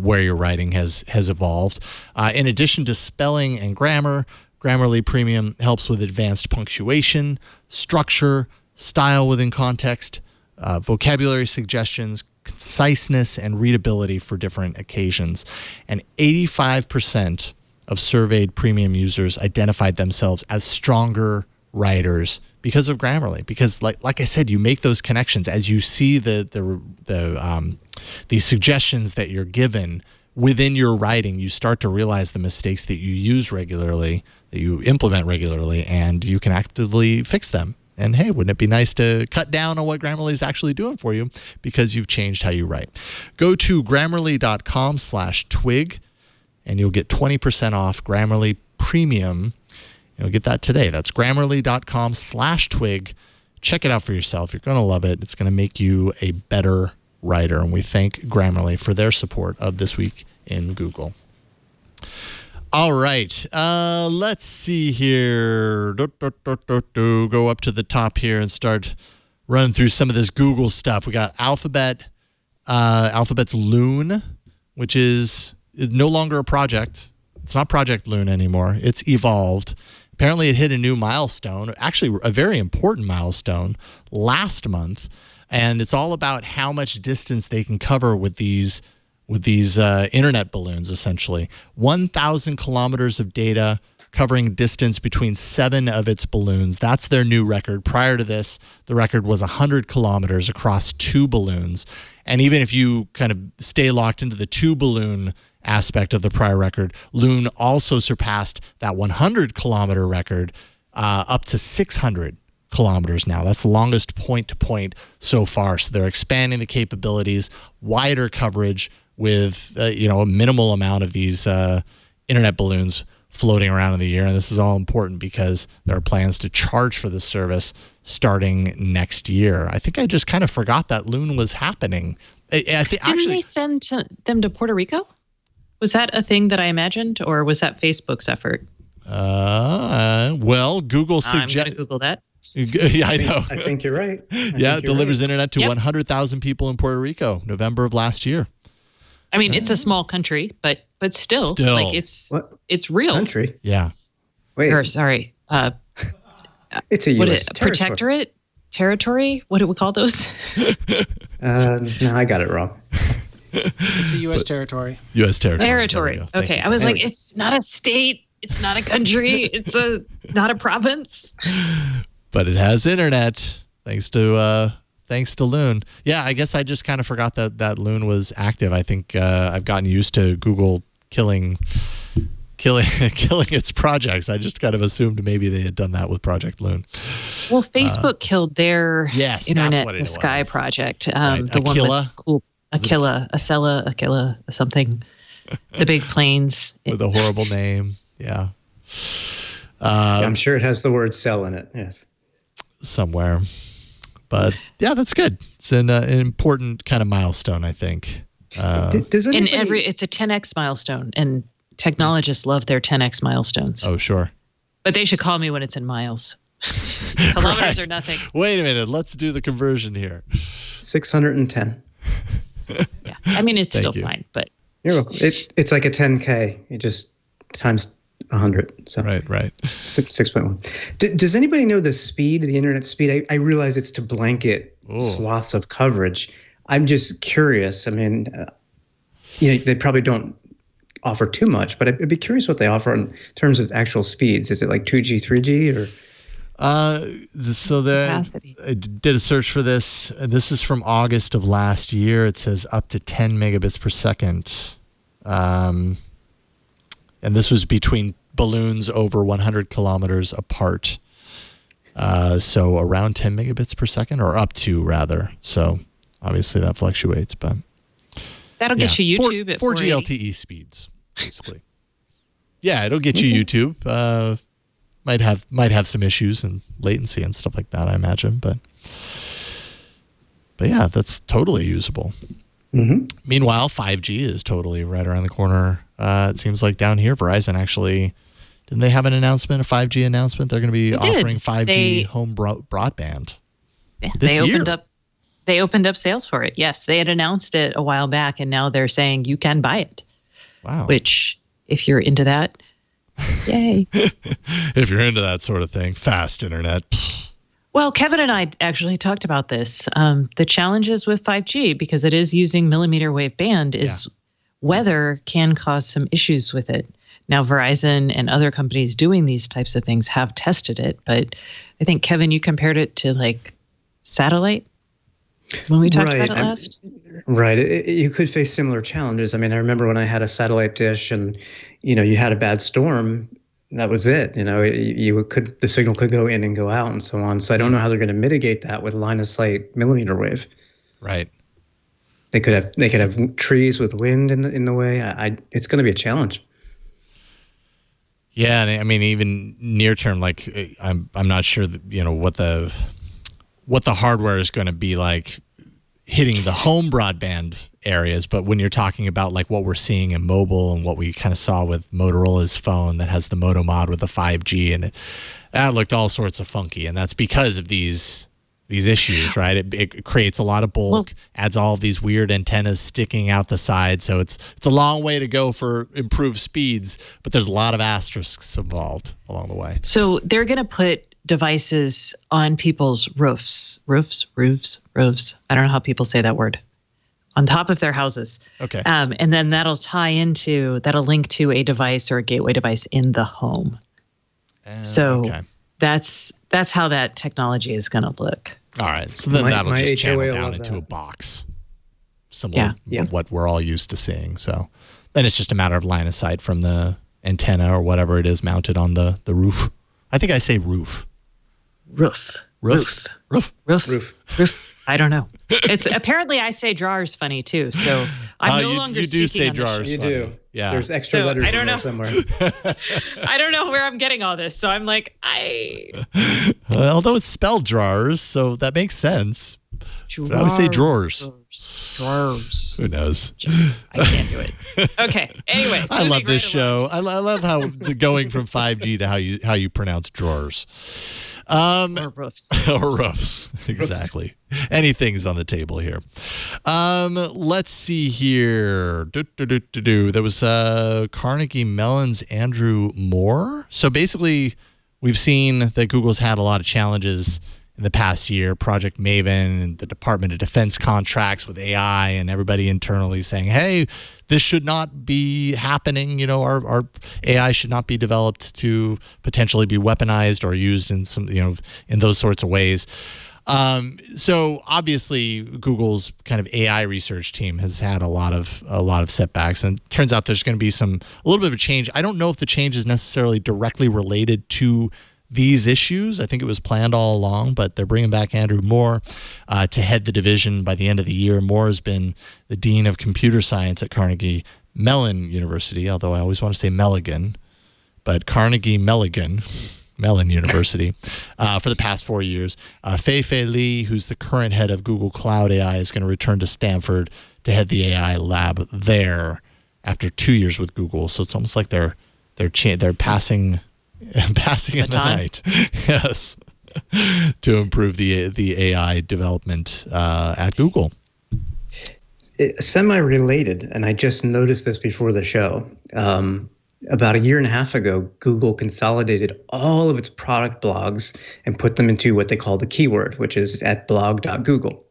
where your writing has evolved. In addition to spelling and grammar, Grammarly Premium helps with advanced punctuation, structure, style within context, vocabulary suggestions, conciseness, and readability for different occasions. And 85% of surveyed premium users identified themselves as stronger writers because of Grammarly. Because like I said, you make those connections as you see the suggestions that you're given within your writing. You start to realize the mistakes that you use regularly, that you implement regularly, and you can actively fix them. And hey, wouldn't it be nice to cut down on what Grammarly is actually doing for you because you've changed how you write? Go to grammarly.com/twig and you'll get 20% off Grammarly Premium. You'll get that today. That's grammarly.com/twig. Check it out for yourself. You're going to love it. It's going to make you a better writer. And we thank Grammarly for their support of This Week in Google. All right, let's see here. Go up to the top here and start running through some of this Google stuff. We got Alphabet's Loon, which is no longer a project. It's not Project Loon anymore. It's evolved. Apparently, it hit a new milestone, actually a very important milestone, last month. And it's all about how much distance they can cover with these internet balloons, essentially. 1,000 kilometers of data covering distance between 7 of its balloons. That's their new record. Prior to this, the record was 100 kilometers across 2 balloons. And even if you kind of stay locked into the 2-balloon aspect of the prior record, Loon also surpassed that 100-kilometer record up to 600 kilometers now. That's the longest point-to-point so far. So they're expanding the capabilities, wider coverage, with a minimal amount of these internet balloons floating around in the year. And this is all important because there are plans to charge for this service starting next year. I think I just kind of forgot that Loon was happening. Didn't they send them to Puerto Rico? Was that a thing that I imagined, or was that Facebook's effort? Well, Google I'm going to Google that. Yeah, I know. I think you're right. It delivers internet to 100,000 people in Puerto Rico, November of last year. I mean, it's a small country, but still, like it's real. Country? Yeah. Wait. Or, sorry. It's a U.S. protectorate territory? What do we call those? No, I got it wrong. It's a U.S. territory. U.S. territory. Territory. Okay. I was like, it's not a state. It's not a country. It's not a province. But it has internet, thanks to Loon. Yeah, I guess I just kind of forgot that Loon was active. I think I've gotten used to Google killing its projects. I just kind of assumed maybe they had done that with Project Loon. Well, Facebook killed their Internet in the Sky was. project. Right. The Aquila? one that's cool. Aquila, something. The big planes. With a horrible name. Yeah. I'm sure it has the word "cell" in it. Yes. Somewhere. But yeah, that's good. It's an important kind of milestone, I think. Does anybody... it's a 10x milestone, and technologists love their 10x milestones. Oh, sure. But they should call me when it's in miles. Kilometers are nothing. Wait a minute. Let's do the conversion here. 610. Yeah, I mean it's still fine, but you're welcome. It's like a 10K. You just times 100. So right. 6.1. Does anybody know the speed, the internet speed? I realize it's to blanket swaths of coverage. I'm just curious. I mean, they probably don't offer too much, but I'd be curious what they offer in terms of actual speeds. Is it like 2G, 3G, or? So I did a search for this. This is from August of last year. It says up to 10 megabits per second. And this was between balloons over 100 kilometers apart. So around 10 megabits per second, or up to rather. So obviously that fluctuates, but that'll get you YouTube at 4G 480. LTE speeds, basically. Yeah, it'll get you YouTube. Might have some issues and latency and stuff like that, I imagine, but yeah, that's totally usable. Mm-hmm. Meanwhile, 5G is totally right around the corner. It seems like down here, Verizon actually, didn't they have an announcement, a 5G announcement? They're going to be offering 5G home broadband. Yeah, this year. They opened up sales for it. Yes, they had announced it a while back, and now they're saying you can buy it. Wow. Which, if you're into that, yay. If you're into that sort of thing, fast internet. Well, Kevin and I actually talked about this. The challenges with 5G, because it is using millimeter wave band, is weather can cause some issues with it. Now, Verizon and other companies doing these types of things have tested it, but I think, Kevin, you compared it to like satellite when we talked about it last. Right. You could face similar challenges. I mean, I remember when I had a satellite dish and, you had a bad storm, that was it. The signal could go in and go out and so on. So I don't know how they're going to mitigate that with line of sight millimeter wave. Right. They could have trees with wind in the way. It's going to be a challenge. Yeah, and I mean, even near term, like I'm not sure that, what the hardware is going to be like hitting the home broadband areas, but when you're talking about like what we're seeing in mobile and what we kind of saw with Motorola's phone that has the Moto Mod with the 5G, and that looked all sorts of funky, and that's because of these issues, right? It creates a lot of bulk, adds all of these weird antennas sticking out the side, so it's a long way to go for improved speeds, but there's a lot of asterisks involved along the way. So they're going to put devices on people's roofs. I don't know how people say that word. On top of their houses. Okay. And then that'll link to a device or a gateway device in the home. That's how that technology is going to look. All right. So then that'll just channel down into a box. Similar to what we're all used to seeing. So then it's just a matter of line of sight from the antenna or whatever it is mounted on the roof. I think I say roof. Roof. I don't know. It's apparently I say drawers funny too. So I'm no longer you do say on drawers. You funny. do. Yeah. There's extra letters in there somewhere. I don't know where I'm getting all this. So I'm like, although it's spelled drawers, so that makes sense. But I would say drawers. Drawers. Who knows? I can't do it. Okay. Anyway. I love this show. I love how going from 5G to how you pronounce drawers. Or roofs. Or roofs. Exactly. Anything's on the table here. Let's see here. There was Carnegie Mellon's Andrew Moore. So basically, we've seen that Google's had a lot of challenges in the past year. Project Maven and the Department of Defense contracts with AI, and everybody internally saying, hey, this should not be happening. Our AI should not be developed to potentially be weaponized or used in some, in those sorts of ways. So obviously Google's kind of AI research team has had a lot of setbacks, and it turns out there's going to be a little bit of a change. I don't know if the change is necessarily directly related to these issues. I think it was planned all along, but they're bringing back Andrew Moore to head the division by the end of the year. Moore has been the Dean of Computer Science at Carnegie Mellon University, although I always want to say Melligan, but Carnegie Mellon University for the past 4 years. Fei Li, who's the current head of Google Cloud AI, is going to return to Stanford to head the AI lab there after 2 years with Google. So it's almost like they're passing in the night, yes, to improve the AI development at Google. Semi-related, and I just noticed this before the show. About a year and a half ago, Google consolidated all of its product blogs and put them into what they call the keyword, which is at blog.google.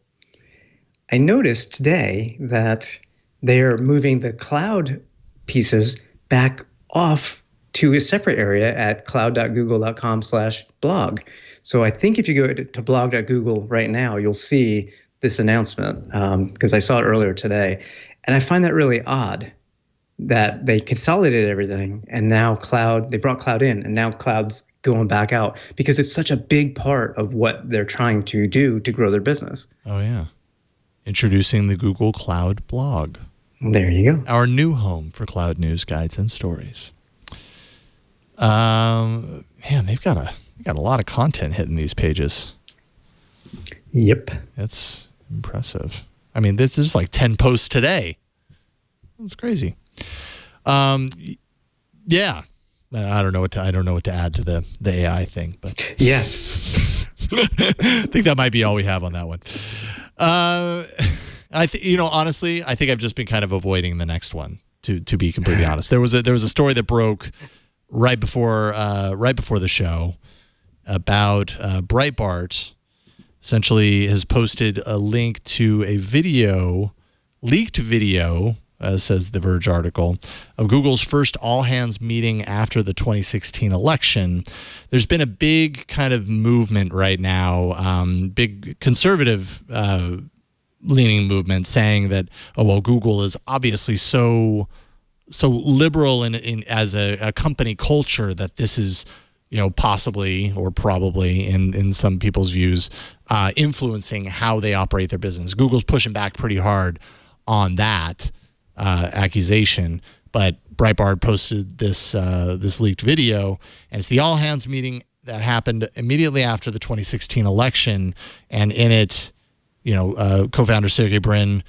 I noticed today that they're moving the cloud pieces back off to a separate area at cloud.google.com/blog. So I think if you go to blog.google right now, you'll see this announcement because I saw it earlier today. And I find that really odd that they consolidated everything and now they brought cloud in, and now cloud's going back out because it's such a big part of what they're trying to do to grow their business. Oh, yeah. Introducing the Google Cloud blog. There you go. Our new home for cloud news, guides, and stories. Man, they've got a lot of content hitting these pages. Yep. That's impressive. I mean, this is like 10 posts today. That's crazy. Yeah. I don't know what to add to the AI thing, but yes. I think that might be all we have on that one. Honestly, I think I've just been kind of avoiding the next one to be completely honest. There was a story that broke right before the show about Breitbart essentially has posted a link to a leaked video, says the Verge article, of Google's first all-hands meeting after the 2016 election. There's been a big kind of movement right now, big conservative leaning movement saying that, Google is obviously so liberal in as a company culture that this is, possibly or probably in some people's views, influencing how they operate their business. Google's pushing back pretty hard on that accusation, but Breitbart posted this leaked video, and it's the all hands meeting that happened immediately after the 2016 election, and in it, co-founder Sergey Brin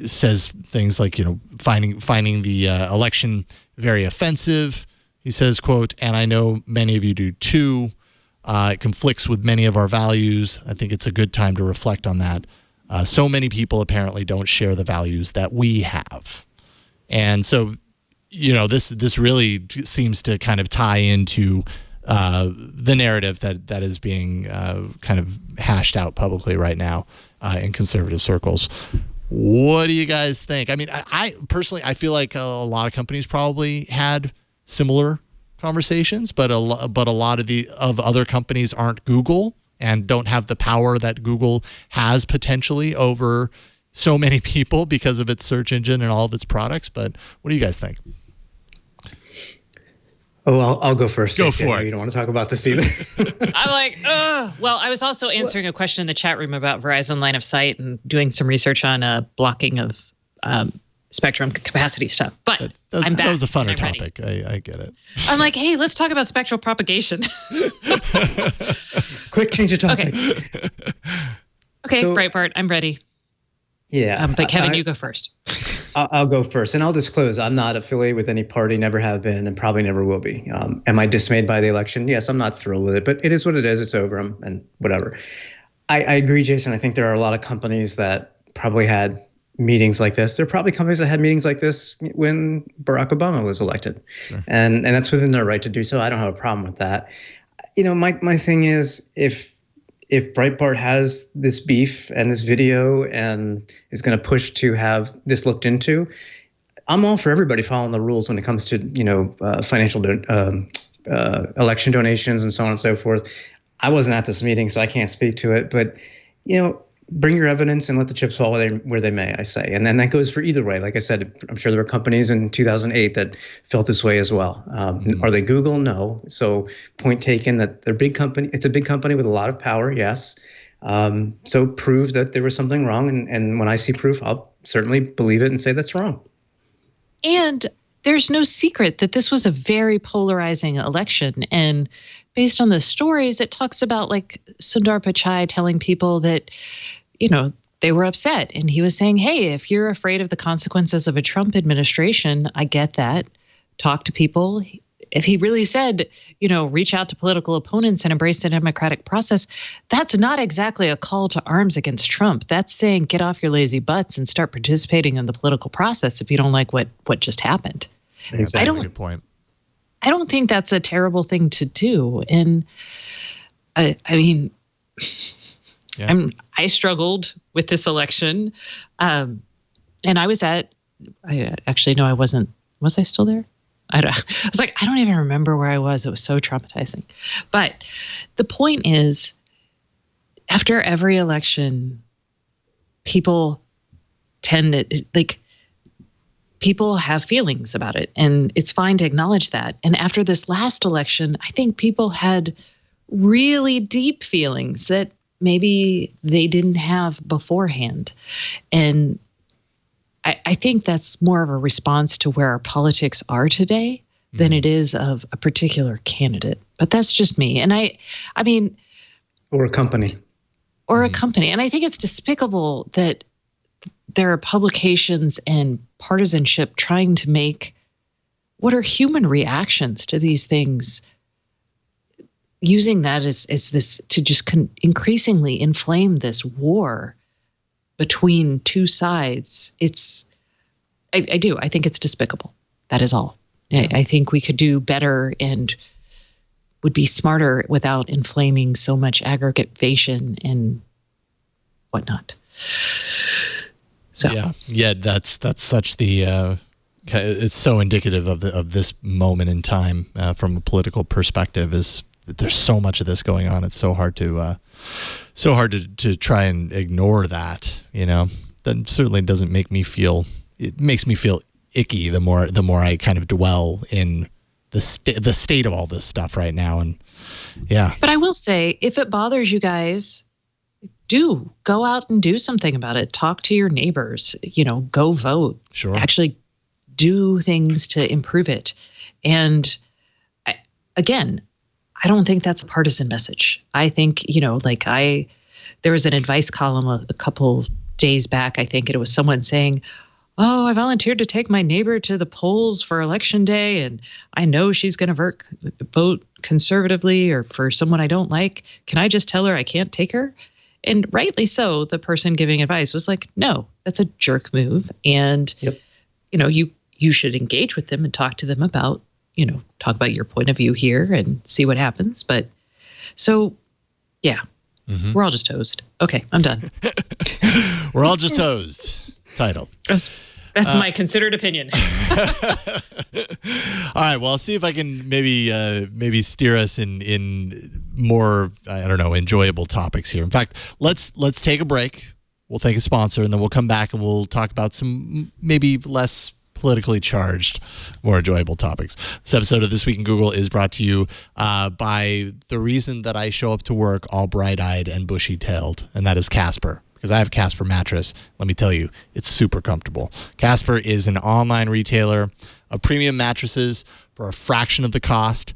says things like, finding the election very offensive. He says, quote, "And I know many of you do too. It conflicts with many of our values. I think it's a good time to reflect on that. So many people apparently don't share the values that we have." And so, this really seems to kind of tie into the narrative that is being kind of hashed out publicly right now in conservative circles. What do you guys think? I mean, I personally, I feel like a lot of companies probably had similar conversations, but a lot of other companies aren't Google and don't have the power that Google has potentially over so many people because of its search engine and all of its products. But what do you guys think? Oh, I'll go first. Go for it. You don't want to talk about this either. I'm like, well, I was also answering a question in the chat room about Verizon line of sight and doing some research on blocking of spectrum capacity stuff. But I'm back. That was a funner topic. I get it. I'm like, hey, let's talk about spectral propagation. Quick change of topic. Okay, so, Breitbart, I'm ready. Yeah. But Kevin, you go first. I'll go first, and I'll disclose I'm not affiliated with any party, never have been, and probably never will be. Am I dismayed by the election? Yes, I'm not thrilled with it, but it is what it is. It's over, and whatever. I agree, Jason. I think there are a lot of companies that probably had meetings like this. There are probably companies that had meetings like this when Barack Obama was elected. Sure. And that's within their right to do so. I don't have a problem with that. My thing is if Breitbart has this beef and this video and is going to push to have this looked into, I'm all for everybody following the rules when it comes to, financial election donations and so on and so forth. I wasn't at this meeting, so I can't speak to it. But, bring your evidence and let the chips fall where they may, I say. And then that goes for either way. Like I said, I'm sure there were companies in 2008 that felt this way as well. Are they Google? No. So point taken that they're big company. It's a big company with a lot of power. Yes. So prove that there was something wrong. And when I see proof, I'll certainly believe it and say that's wrong. And there's no secret that this was a very polarizing election. And based on the stories, it talks about like Sundar Pichai telling people that, they were upset. And he was saying, hey, if you're afraid of the consequences of a Trump administration, I get that. Talk to people. If he really said, reach out to political opponents and embrace the democratic process, that's not exactly a call to arms against Trump. That's saying get off your lazy butts and start participating in the political process if you don't like what just happened. Exactly. Good point. I don't think that's a terrible thing to do. And I mean, yeah. I struggled with this election. And I wasn't. Was I still there? I was like, I don't even remember where I was. It was so traumatizing. But the point is, after every election, people tend to people have feelings about it, and it's fine to acknowledge that. And after this last election, I think people had really deep feelings that maybe they didn't have beforehand. And I think that's more of a response to where our politics are today than it is of a particular candidate. But that's just me. And I mean, or a company. Or a company. And I think it's despicable that there are publications and partisanship trying to make what are human reactions to these things, using that as this to just increasingly inflame this war between two sides. I do. I think it's despicable. That is all. Yeah. I think we could do better and would be smarter without inflaming so much aggregation and whatnot. So yeah, that's such the it's so indicative of this moment in time from a political perspective. Is that there's so much of this going on. It's so hard to try and ignore that. That certainly doesn't make me feel. It makes me feel icky the more I kind of dwell in the state of all this stuff right now. And yeah. But I will say, if it bothers you guys, do go out and do something about it. Talk to your neighbors, go vote. Sure. Actually do things to improve it. And I don't think that's a partisan message. I think, there was an advice column a couple days back, I think, and it was someone saying, "Oh, I volunteered to take my neighbor to the polls for election day, and I know she's going to vote conservatively or for someone I don't like. Can I just tell her I can't take her?" And rightly so, the person giving advice was like, "No, that's a jerk move." And, you should engage with them and talk to them about, talk about your point of view here and see what happens. But so, yeah, we're all just hosed. Okay, I'm done. We're all just hosed. Title. That's my considered opinion. All right. Well, I'll see if I can maybe steer us in more, I don't know, enjoyable topics here. In fact, let's take a break. We'll thank a sponsor, and then we'll come back and we'll talk about some maybe less politically charged, more enjoyable topics. This episode of This Week in Google is brought to you by the reason that I show up to work all bright-eyed and bushy-tailed, and that is Casper. Because I have a Casper mattress. Let me tell you, it's super comfortable. Casper is an online retailer of premium mattresses for a fraction of the cost.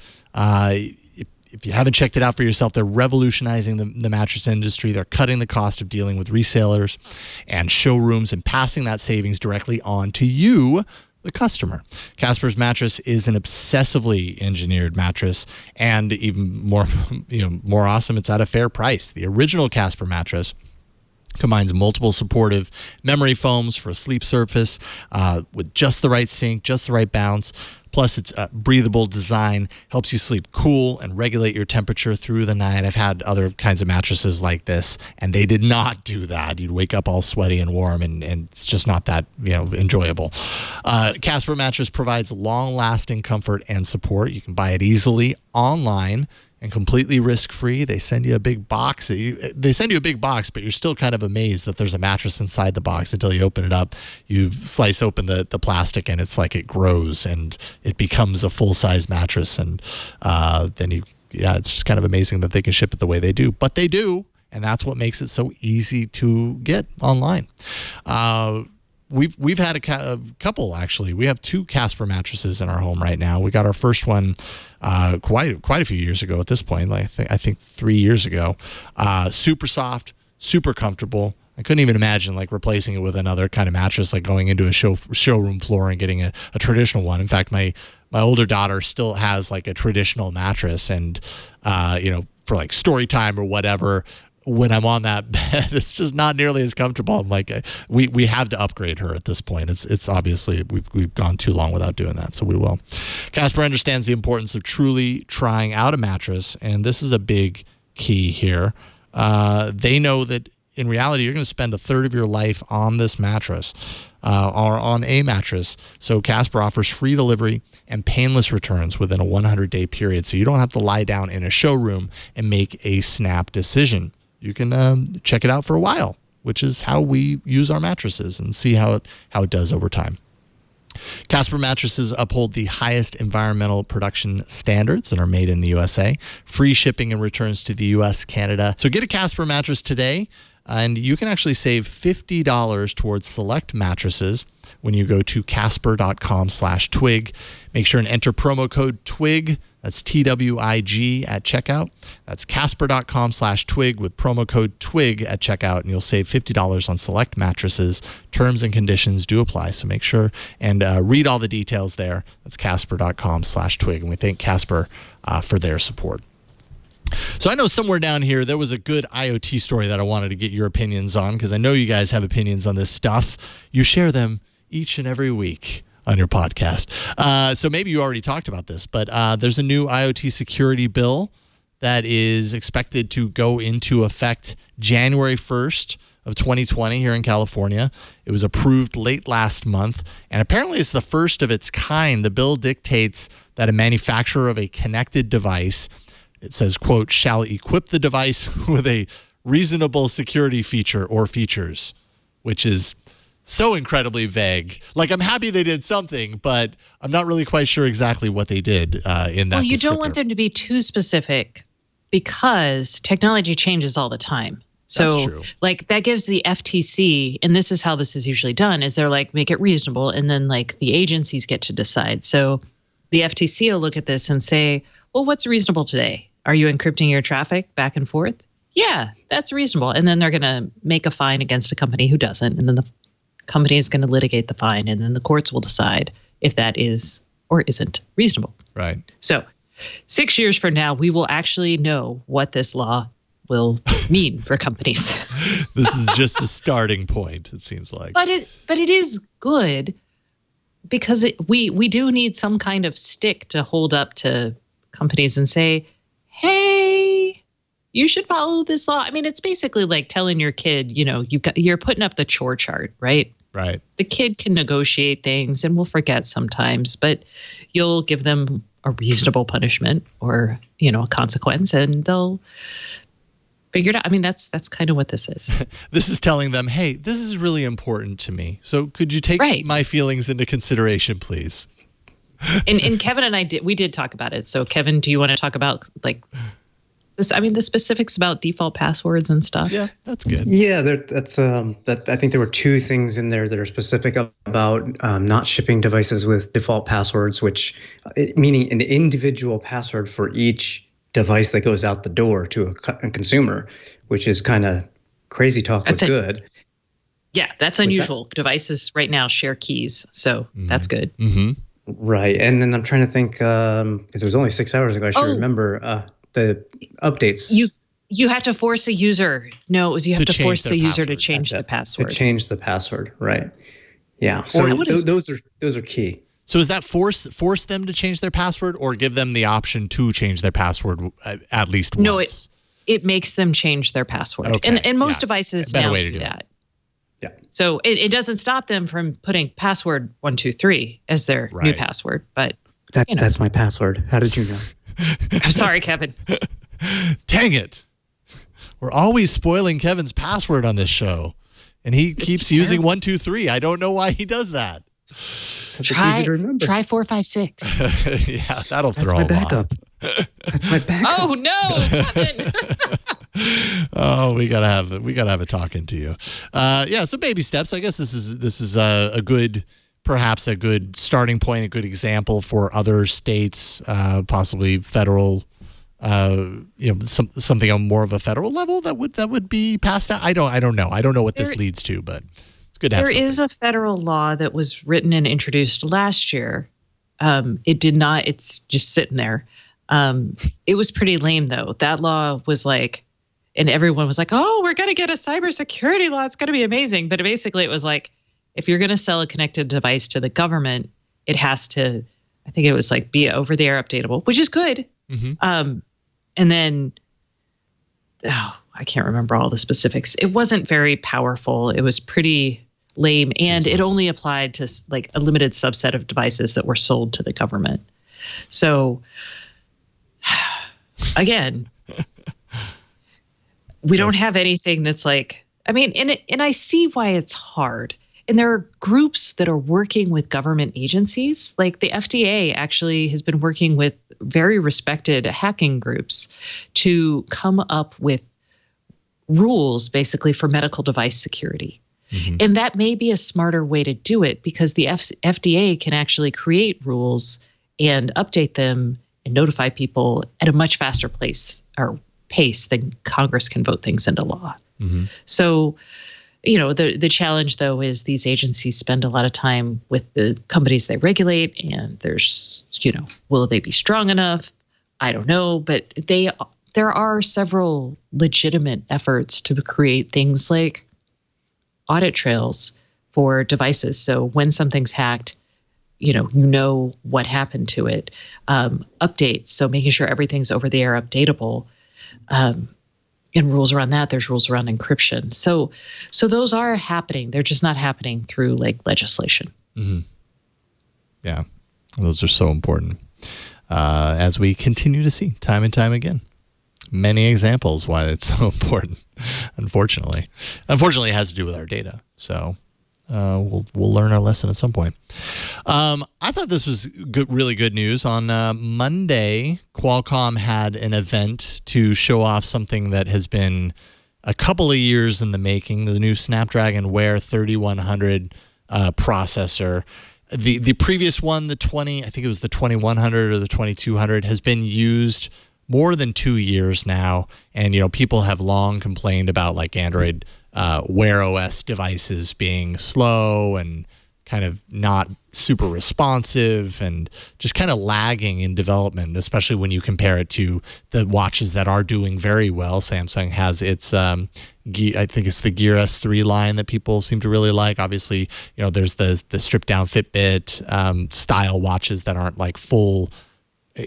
If you haven't checked it out for yourself, they're revolutionizing the mattress industry. They're cutting the cost of dealing with resellers and showrooms and passing that savings directly on to you, the customer. Casper's mattress is an obsessively engineered mattress, and even more awesome, it's at a fair price. The original Casper mattress combines multiple supportive memory foams for a sleep surface with just the right sink, just the right bounce. Plus, its breathable design helps you sleep cool and regulate your temperature through the night. I've had other kinds of mattresses like this, and they did not do that. You'd wake up all sweaty and warm, and it's just not that enjoyable. Casper mattress provides long-lasting comfort and support. You can buy it easily online and completely risk-free. They send you a big box. They send you a big box, but you're still kind of amazed that there's a mattress inside the box until you open it up. You slice open the plastic, and it's like it grows, and it becomes a full-size mattress. And it's just kind of amazing that they can ship it the way they do. But they do, and that's what makes it so easy to get online. We've had a couple, actually. We have 2 Casper mattresses in our home right now. We got our first one quite a few years ago at this point. I think 3 years ago. Super soft, super comfortable. I couldn't even imagine replacing it with another kind of mattress, going into a showroom floor and getting a traditional one. In fact, my older daughter still has a traditional mattress, and for story time or whatever, when I'm on that bed, it's just not nearly as comfortable. I'm we have to upgrade her at this point. It's obviously we've gone too long without doing that, so we will. Casper understands the importance of truly trying out a mattress, and this is a big key here. They know that in reality, you're going to spend a third of your life on this mattress or on a mattress. So Casper offers free delivery and painless returns within a 100-day period, so you don't have to lie down in a showroom and make a snap decision. You can check it out for a while, which is how we use our mattresses, and see how it does over time. Casper mattresses uphold the highest environmental production standards and are made in the USA. Free shipping and returns to the US, Canada. So get a Casper mattress today, and you can actually save $50 towards select mattresses when you go to casper.com/twig. Make sure and enter promo code TWIG. That's TWIG at checkout. That's casper.com/twig with promo code TWIG at checkout, and you'll save $50 on select mattresses. Terms and conditions do apply, so make sure and read all the details there. That's casper.com/twig, and we thank Casper for their support. So I know somewhere down here there was a good IoT story that I wanted to get your opinions on, because I know you guys have opinions on this stuff. You share them each and every week on your podcast. So maybe you already talked about this, but there's a new IoT security bill that is expected to go into effect January 1st of 2020 here in California. It was approved late last month, and apparently it's the first of its kind. The bill dictates that a manufacturer of a connected device, it says, quote, shall equip the device with a reasonable security feature or features, which is so incredibly vague. Like, I'm happy they did something, but I'm not really quite sure exactly what they did in that. Well, you don't want them to be too specific because technology changes all the time. So, that's true. Like, that gives the FTC, and this is how this is usually done, is they're like, make it reasonable, and then like the agencies get to decide. So the FTC will look at this and say, well, what's reasonable today? Are you encrypting your traffic back and forth? Yeah, that's reasonable. And then they're going to make a fine against a company who doesn't. And then the company is going to litigate the fine. And then the courts will decide if that is or isn't reasonable. Right. So 6 years from now, we will actually know what this law will mean for companies. This is just a starting point, it seems like. But it is good because we do need some kind of stick to hold up to companies and say, hey, you should follow this law. I mean, it's basically like telling your kid, you know, you're putting up the chore chart, right? Right. The kid can negotiate things and will forget sometimes, but you'll give them a reasonable punishment or, you know, a consequence, and they'll figure it out. I mean, that's kind of what this is. This is telling them, hey, this is really important to me. So could you take my feelings into consideration, please? And Kevin and I did talk about it. So Kevin, do you want to talk about like this? I mean, the specifics about default passwords and stuff. Yeah, that's good. Yeah, I think there were two things in there that are specific about not shipping devices with default passwords, meaning an individual password for each device that goes out the door to a consumer, which is kind of crazy talk with good. Yeah, that's unusual. Devices right now share keys, so that's good. Mm-hmm. Right. And then I'm trying to think, because it was only 6 hours ago, I should remember the updates. You have to force a user. No, it was you have to force the user to change the password. To change the password, right. Yeah. So those are key. So is that force them to change their password, or give them the option to change their password at least once? No, it makes them change their password. Okay. And most devices now do that. Yeah. So it doesn't stop them from putting password 123 as their new password, but that's my password. How did you know? I'm sorry, Kevin. Dang it. We're always spoiling Kevin's password on this show, and he keeps using 123. I don't know why he does that. Try 456. Yeah, that'll throw him backup. off. That's my backup. Oh no, Kevin. Oh, we gotta have a talking to you. Yeah, so baby steps. I guess this is a good, perhaps a good starting point, a good example for other states, possibly federal. Something on more of a federal level that would be passed out. I don't know. I don't know what this leads to, but it's good to have. There is a federal law that was written and introduced last year. It did not. It's just sitting there. It was pretty lame though. That law was like. And everyone was like, oh, we're going to get a cybersecurity law. It's going to be amazing. But basically, it was like, if you're going to sell a connected device to the government, it has to, I think it was like, be over-the-air updatable, which is good. Mm-hmm. And then, I can't remember all the specifics. It wasn't very powerful. It was pretty lame. And it only applied to like a limited subset of devices that were sold to the government. So, again... We don't have anything that's like, I mean, and I see why it's hard. And there are groups that are working with government agencies. Like the FDA actually has been working with very respected hacking groups to come up with rules basically for medical device security. Mm-hmm. And that may be a smarter way to do it because the FDA can actually create rules and update them and notify people at a much faster pace than Congress can vote things into law. Mm-hmm. So, the challenge, though, is these agencies spend a lot of time with the companies they regulate, and there's, will they be strong enough? I don't know, but there are several legitimate efforts to create things like audit trails for devices. So when something's hacked, you know what happened to it. Updates, so making sure everything's over the air updatable. And rules around that. There's rules around encryption. So those are happening. They're just not happening through legislation. Mm-hmm. Yeah, those are so important. As we continue to see time and time again. Many examples why it's so important, unfortunately. Unfortunately, it has to do with our data. So we'll learn our lesson at some point. I thought this was really good news. On Monday, Qualcomm had an event to show off something that has been a couple of years in the making, the new Snapdragon Wear 3100 processor. The previous one, I think it was the 2100 or the 2200, has been used more than 2 years now, and people have long complained about like Android Wear OS devices being slow and kind of not super responsive and just kind of lagging in development, especially when you compare it to the watches that are doing very well. Samsung has its I think it's the Gear S3 line that people seem to really like. Obviously, there's the stripped down Fitbit style watches that aren't like full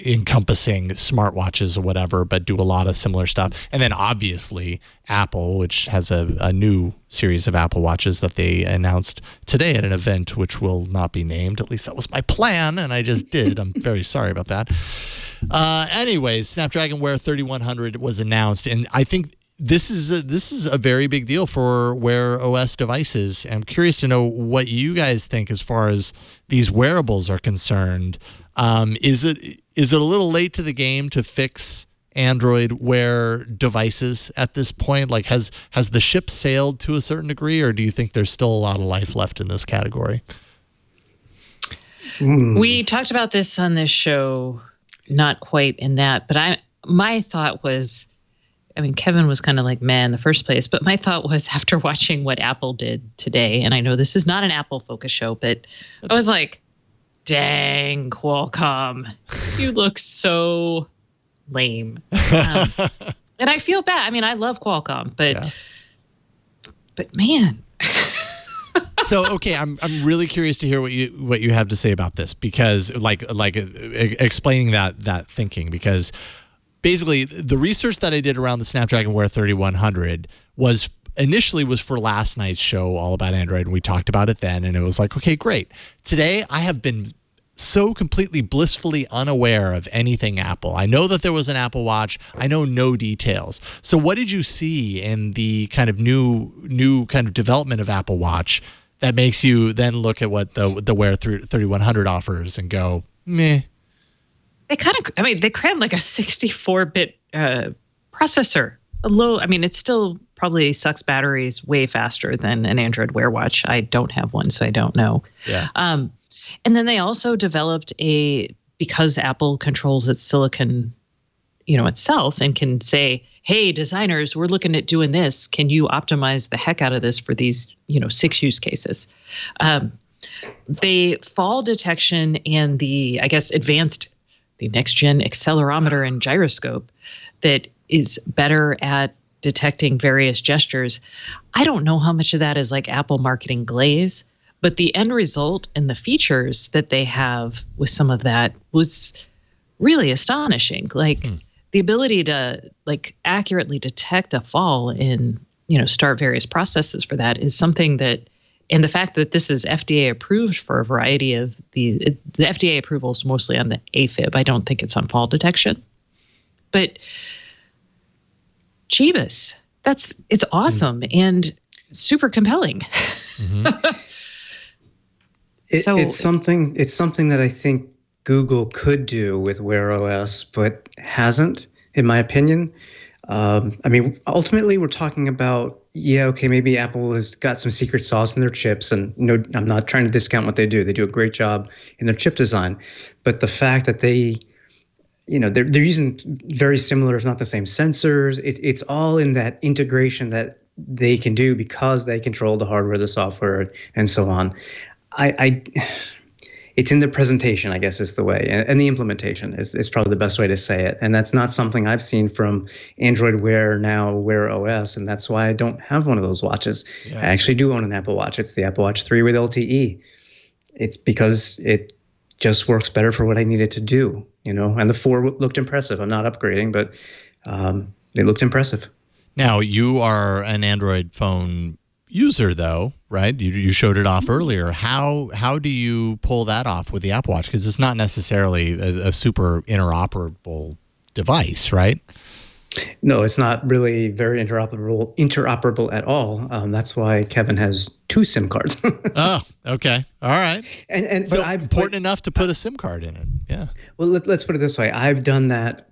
encompassing smartwatches or whatever, but do a lot of similar stuff. And then obviously Apple, which has a new series of Apple Watches that they announced today at an event, which will not be named. At least that was my plan, and I just did. I'm very sorry about that. Anyways, Snapdragon Wear 3100 was announced, and I think this is a very big deal for Wear OS devices. I'm curious to know what you guys think as far as these wearables are concerned. Is it a little late to the game to fix Android Wear devices at this point? Like, has the ship sailed to a certain degree, or do you think there's still a lot of life left in this category? We talked about this on this show, not quite in that, but my thought was, Kevin was kind of like meh in the first place, but my thought was after watching what Apple did today, and I know this is not an Apple focus show, but I was like, dang, Qualcomm, you look so lame. And I feel bad. I love Qualcomm, but man. So, okay, I'm really curious to hear what you have to say about this, because explaining that thinking, because basically the research that I did around the Snapdragon Wear 3100 was for last night's show all about Android, and we talked about it then, and it was like, okay, great. Today, I have been so completely blissfully unaware of anything Apple. I know that there was an Apple Watch. I know no details. So what did you see in the kind of new kind of development of Apple Watch that makes you then look at what the Wear 3100 offers and go, meh? They they crammed like a 64-bit processor. It still probably sucks batteries way faster than an Android Wear watch. I don't have one, so I don't know. Yeah. And then they also developed because Apple controls its silicon, itself, and can say, hey, designers, we're looking at doing this. Can you optimize the heck out of this for these, 6 use cases? The fall detection and the next gen accelerometer and gyroscope that is better at detecting various gestures. I don't know how much of that is like Apple marketing glaze, but the end result and the features that they have with some of that was really astonishing. The ability to accurately detect a fall and, start various processes for that is something that, and the fact that this is FDA approved for a variety of the FDA approval is mostly on the AFib. I don't think it's on fall detection, but Jeebus, it's awesome and super compelling. Mm-hmm. It's something that I think Google could do with Wear OS, but hasn't, in my opinion. I mean, ultimately, we're talking about, maybe Apple has got some secret sauce in their chips, and no, I'm not trying to discount what they do. They do a great job in their chip design, but the fact that they're using very similar, if not the same, sensors. It's all in that integration that they can do because they control the hardware, the software, and so on. It's in the presentation, I guess, is the way, and the implementation is probably the best way to say it. And that's not something I've seen from Android Wear, now Wear OS, and that's why I don't have one of those watches. Yeah. I actually do own an Apple Watch. It's the Apple Watch 3 with LTE. It's because it just works better for what I need it to do, and the 4 looked impressive. I'm not upgrading, but they looked impressive. Now, you are an Android phone user, though, right? You showed it off earlier. How do you pull that off with the Apple Watch? Because it's not necessarily a super interoperable device, right? No, it's not really very interoperable at all. That's why Kevin has 2 SIM cards. Oh, okay, all right. And so important enough to put a SIM card in it. Yeah. Well, let's put it this way. I've done that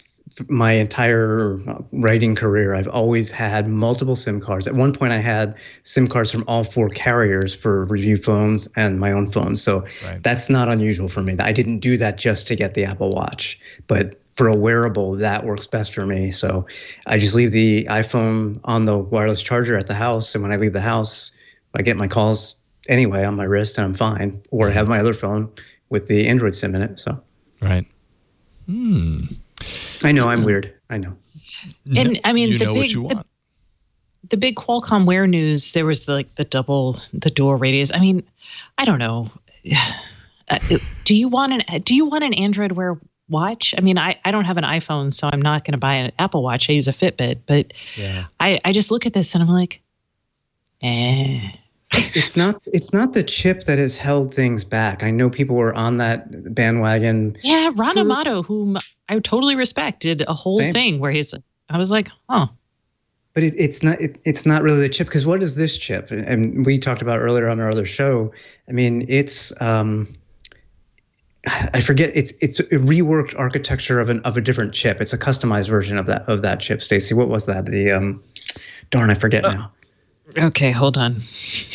my entire writing career. I've always had multiple SIM cards. At one point, I had SIM cards from all 4 carriers for review phones and my own phone. So That's not unusual for me. I didn't do that just to get the Apple Watch, but for a wearable, that works best for me. So I just leave the iPhone on the wireless charger at the house, and when I leave the house, I get my calls anyway on my wrist, and I'm fine. Or I have my other phone with the Android SIM in it. So right. I know I'm weird. I know. And I mean, what you want. The big Qualcomm Wear news, there was the dual radius. I mean, I don't know. Do you want an Android Wear watch? I mean, I don't have an iPhone, so I'm not going to buy an Apple Watch. I use a Fitbit, but I just look at this and I'm like, It's not the chip that has held things back. I know people were on that bandwagon. Yeah, Ron Amato, whom I totally respect, did a whole thing where I was like, huh. But it's not really the chip, because what is this chip? And we talked about earlier on our other show. I mean, it's I forget. It's a reworked architecture of a different chip. It's a customized version of that chip. Stacey, what was that? Darn, I forget now. Okay, hold on.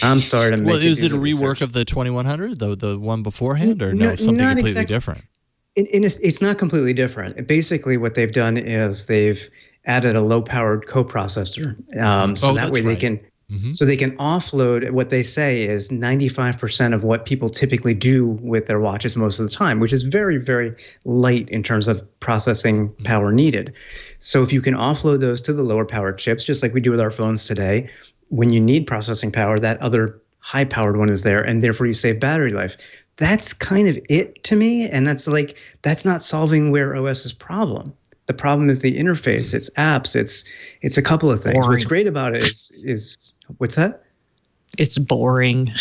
I'm sorry to make. Well, is it a rework of the 2100, the one beforehand, or no, something completely different? It's not completely different. Basically, what they've done is they've added a low-powered coprocessor, so that way they can. Mm-hmm. So they can offload. What they say is 95% of what people typically do with their watches most of the time, which is very, very light in terms of processing power needed. So if you can offload those to the lower powered chips, just like we do with our phones today, when you need processing power, that other high-powered one is there, and therefore you save battery life. That's kind of it to me, and that's not solving Wear OS's problem. The problem is the interface, it's apps, it's a couple of things. Boring. What's great about it is what's that? It's boring.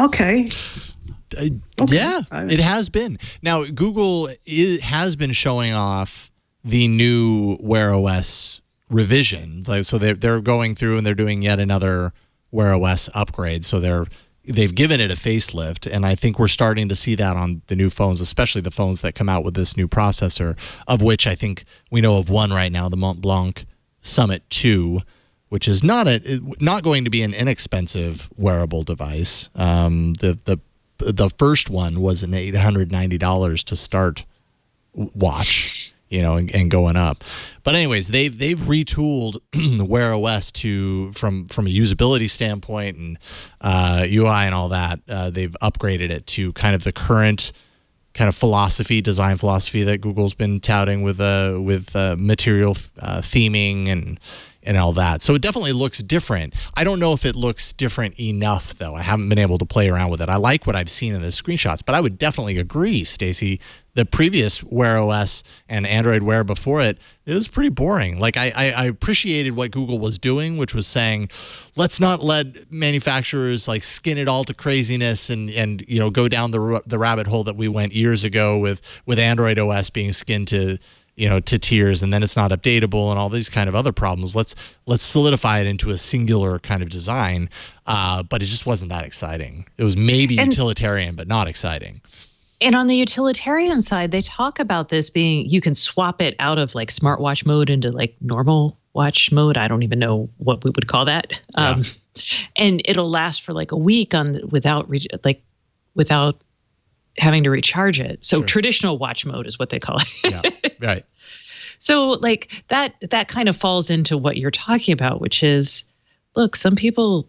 Okay. Yeah, it has been. Now, Google has been showing off the new Wear OS revision. So they're going through and they're doing yet another Wear OS upgrade. So they've given it a facelift, and I think we're starting to see that on the new phones, especially the phones that come out with this new processor, of which I think we know of one right now, the Mont Blanc Summit 2, which is not going to be an inexpensive wearable device. The first one was an $890 to start watch, and going up. But anyways, they've retooled the Wear OS from a usability standpoint and UI and all that. They've upgraded it to kind of the current kind of design philosophy that Google's been touting with material theming and all that. So it definitely looks different. I don't know if it looks different enough, though. I haven't been able to play around with it. I like what I've seen in the screenshots, but I would definitely agree, Stacey. The previous Wear OS and Android Wear before it was pretty boring. Like I appreciated what Google was doing, which was saying, let's not let manufacturers like skin it all to craziness and go down the rabbit hole that we went years ago with Android OS being skinned to to tiers, and then it's not updatable and all these kind of other problems. Let's solidify it into a singular kind of design. But it just wasn't that exciting. It was maybe utilitarian, but not exciting. And on the utilitarian side, they talk about this being, you can swap it out of like smartwatch mode into like normal watch mode. I don't even know what we would call that. Yeah. And it'll last for like a week without having to recharge it. So traditional watch mode is what they call it. Yeah, right. So like that kind of falls into what you're talking about, which is, look, some people,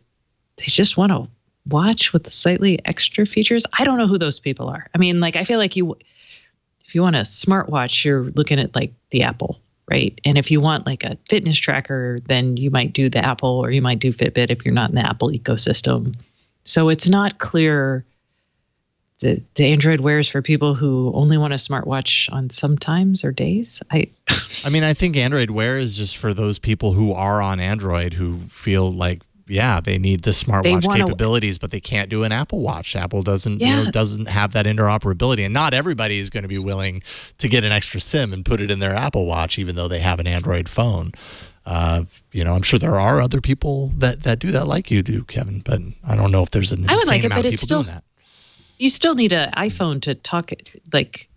they just want to watch with the slightly extra features. I don't know who those people are. I mean, like, I feel like if you want a smartwatch, you're looking at like the Apple, right? And if you want like a fitness tracker, then you might do the Apple, or you might do Fitbit if you're not in the Apple ecosystem. So it's not clear the Android Wear is for people who only want a smartwatch on some times or days. I mean, I think Android Wear is just for those people who are on Android who feel like, yeah, they need the smartwatch capabilities, but they can't do an Apple Watch. Apple doesn't doesn't have that interoperability, and not everybody is going to be willing to get an extra SIM and put it in their Apple Watch, even though they have an Android phone. I'm sure there are other people that do that, like you do, Kevin. But I don't know if there's an insane amount of people doing that. You still need an iPhone to talk like.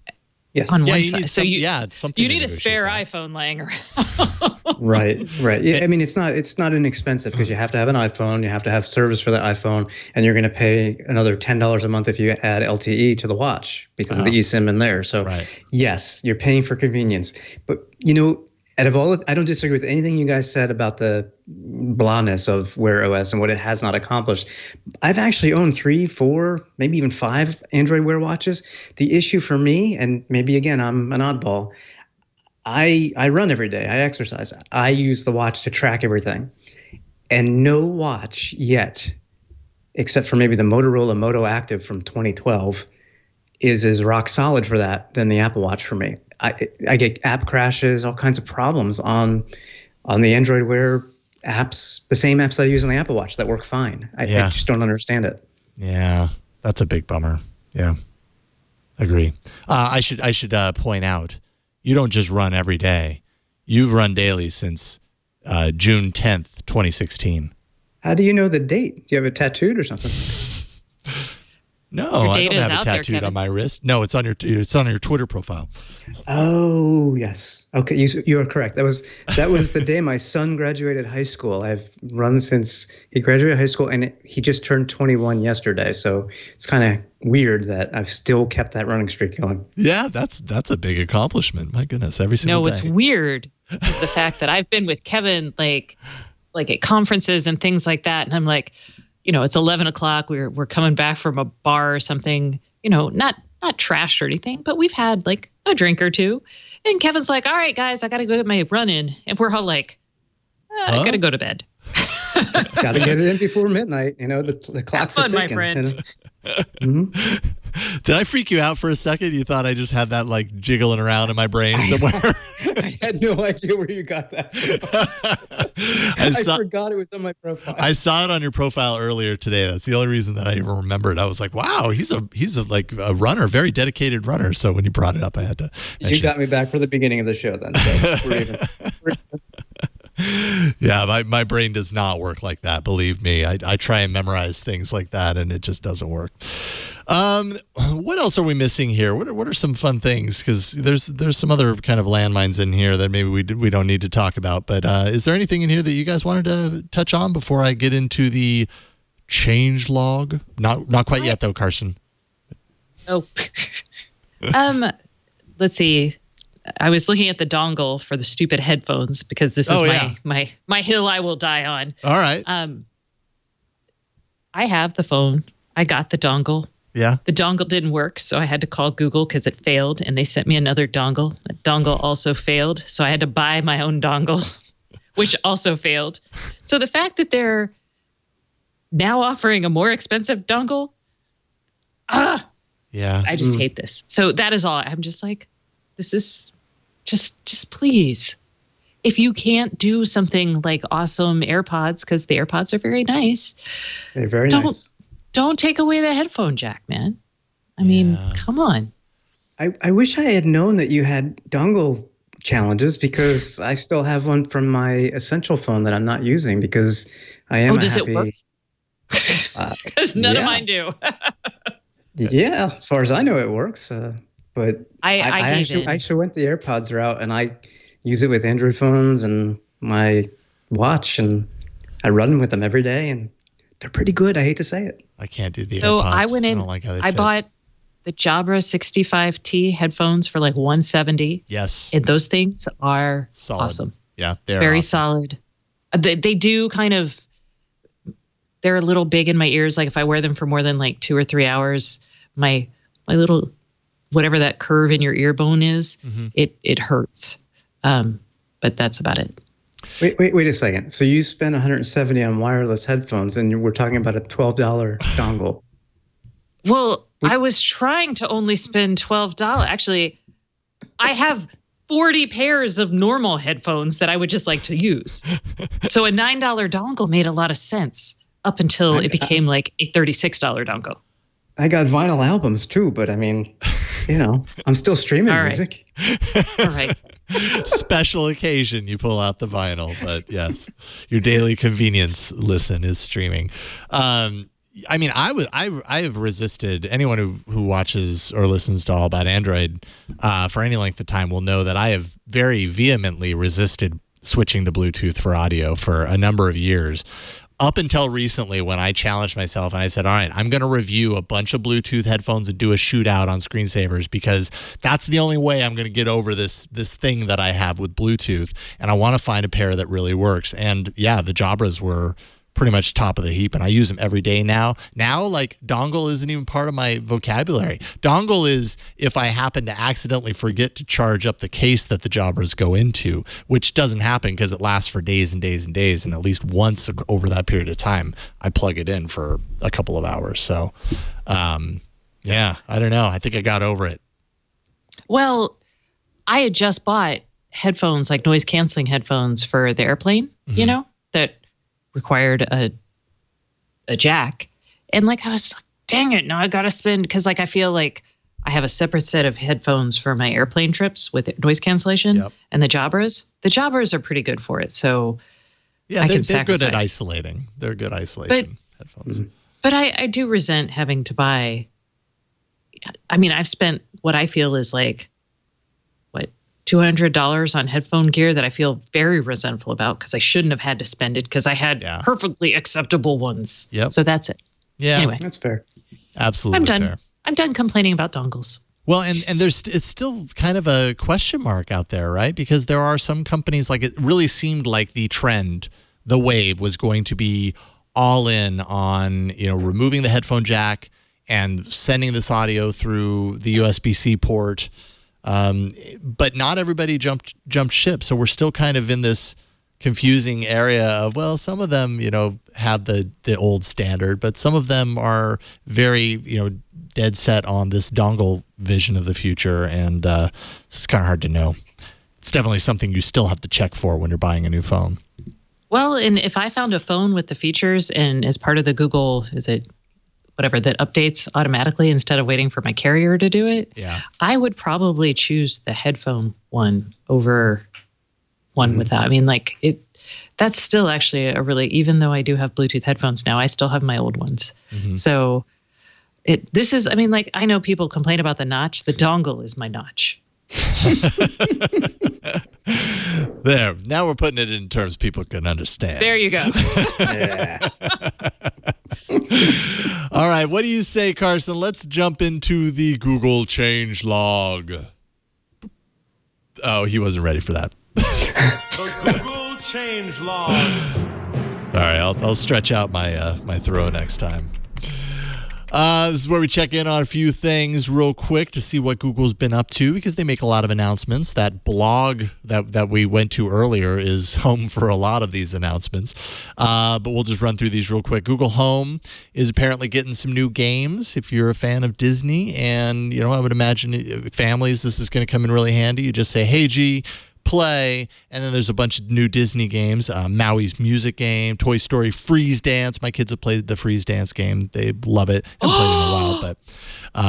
Yes. On one side. So it's something. You need a spare iPhone laying around. Right. Yeah, I mean, it's not inexpensive, because you have to have an iPhone, you have to have service for the iPhone, and you're going to pay another $10 a month if you add LTE to the watch because of the eSIM in there. So yes, you're paying for convenience. But out of all, I don't disagree with anything you guys said about the blahness of Wear OS and what it has not accomplished. I've actually owned 3, 4, maybe even 5 Android Wear watches. The issue for me, and maybe again I'm an oddball, I run every day. I exercise. I use the watch to track everything, and no watch yet, except for maybe the Motorola Moto Active from 2012, is as rock solid for that than the Apple Watch for me. I get app crashes, all kinds of problems on the Android Wear apps, the same apps that I use on the Apple Watch that work fine. I just don't understand it. Yeah, that's a big bummer. Yeah, agree. I should point out, you don't just run every day. You've run daily since June 10th, 2016. How do you know the date? Do you have it tattooed or something? No, I don't have it tattooed on my wrist. No, it's on your Twitter profile. Oh, yes. Okay, you are correct. That was the day my son graduated high school. I've run since he graduated high school, and he just turned 21 yesterday. So it's kind of weird that I've still kept that running streak going. Yeah, that's a big accomplishment. My goodness, every single day. No, what's weird is the fact that I've been with Kevin like at conferences and things like that, and I'm like, it's 11 o'clock. We're coming back from a bar or something, not trashed or anything, but we've had like a drink or two. And Kevin's like, all right, guys, I got to go get my run in. And we're all like, I got to go to bed. Got to get it in before midnight. The clock's Have fun, ticking. my friend. Mm-hmm. Did I freak you out for a second? You thought I just had that like jiggling around in my brain somewhere? I had no idea where you got that from. I forgot it was on my profile. I saw it on your profile earlier today. That's the only reason that I even remembered. I was like, wow, he's a like a runner, very dedicated runner. So when you brought it up, I had to mention. You got me back for the beginning of the show then. So we're even. Yeah, my brain does not work like that. Believe me, I try and memorize things like that, and it just doesn't work. What else are we missing here? What are some fun things? Because there's some other kind of landmines in here that maybe we don't need to talk about. But is there anything in here that you guys wanted to touch on before I get into the change log? Not quite yet, though, Carson. Oh, let's see. I was looking at the dongle for the stupid headphones because this is my hill I will die on. All right. I have the phone. I got the dongle. Yeah. The dongle didn't work, so I had to call Google because it failed, and they sent me another dongle. The dongle also failed, so I had to buy my own dongle, which also failed. So the fact that they're now offering a more expensive dongle, yeah, I just hate this. So that is all. I'm just like, this is just please. If you can't do something like awesome AirPods, because the AirPods are very nice. They're very nice. Don't take away the headphone jack, man. I mean, come on. I wish I had known that you had dongle challenges because I still have one from my essential phone that I'm not using because I am does happy. It work? Because none of mine do. Yeah, as far as I know, it works. But I actually went the AirPods route, and I use it with Android phones and my watch, and I run with them every day, and they're pretty good. I hate to say it. I can't do the AirPods. So I went in. I don't like how they I fit. bought the Jabra 65T headphones for like $170. Yes. And those things are Solid. awesome. Yeah, they're very awesome. solid. They do kind of. They're a little big in my ears. Like if I wear them for more than like 2 or 3 hours, my little whatever that curve in your ear bone is, it hurts. But that's about it. Wait a second. So you spend $170 on wireless headphones, and we're talking about a $12 dongle. Well, I was trying to only spend $12. Actually, I have 40 pairs of normal headphones that I would just like to use. So a $9 dongle made a lot of sense up until it became like a $36 dongle. I got vinyl albums too, but I mean, I'm still streaming music. All right. Special occasion, you pull out the vinyl, but yes, your daily convenience listen is streaming. I mean, I have resisted anyone who watches or listens to All About Android for any length of time will know that I have very vehemently resisted switching to Bluetooth for audio for a number of years. Up until recently when I challenged myself and I said, all right, I'm going to review a bunch of Bluetooth headphones and do a shootout on screensavers because that's the only way I'm going to get over this thing that I have with Bluetooth. And I want to find a pair that really works. And yeah, the Jabras were pretty much top of the heap, and I use them every day now. Now, like, dongle isn't even part of my vocabulary. Dongle is if I happen to accidentally forget to charge up the case that the Jabras go into, which doesn't happen because it lasts for days and days and days, and at least once over that period of time, I plug it in for a couple of hours. So, yeah, I don't know. I think I got over it. Well, I had just bought headphones, like noise-canceling headphones for the airplane, that required a jack, and like I was like, dang it, now I gotta spend, because like I feel like I have a separate set of headphones for my airplane trips with noise cancellation. And the Jabras are pretty good for it, so yeah, they're good at isolating. They're good isolation headphones. But I do resent having to buy. I mean, I've spent what I feel is like $200 on headphone gear that I feel very resentful about because I shouldn't have had to spend it because I had perfectly acceptable ones. Yep. So that's it. Yeah. Anyway, that's fair. Absolutely I'm done. fair. I'm done complaining about dongles. Well, and it's still kind of a question mark out there, right? Because there are some companies, like it really seemed like the trend, the wave was going to be all in on, removing the headphone jack and sending this audio through the USB-C port. But not everybody jumped ship. So we're still kind of in this confusing area of, well, some of them, have the old standard, but some of them are very, dead set on this dongle vision of the future. And it's kind of hard to know. It's definitely something you still have to check for when you're buying a new phone. Well, and if I found a phone with the features and as part of the Google, whatever, that updates automatically instead of waiting for my carrier to do it, I would probably choose the headphone one over one without. I mean, like that's still actually a really, even though I do have Bluetooth headphones now, I still have my old ones. So I know people complain about the notch. The dongle is my notch. There. Now we're putting it in terms people can understand. There you go. All right. What do you say, Carson? Let's jump into the Google change log. Oh, he wasn't ready for that. The Google change log. All right. I'll stretch out my throw next time. This is where we check in on a few things real quick to see what Google's been up to, because they make a lot of announcements. That blog that we went to earlier is home for a lot of these announcements. But we'll just run through these real quick. Google Home is apparently getting some new games if you're a fan of Disney. And, I would imagine families, this is going to come in really handy. You just say, hey, G, play, and then there's a bunch of new Disney games, Maui's music game, Toy Story Freeze Dance. My kids have played the Freeze Dance game. They love it. Haven't played it in a while, but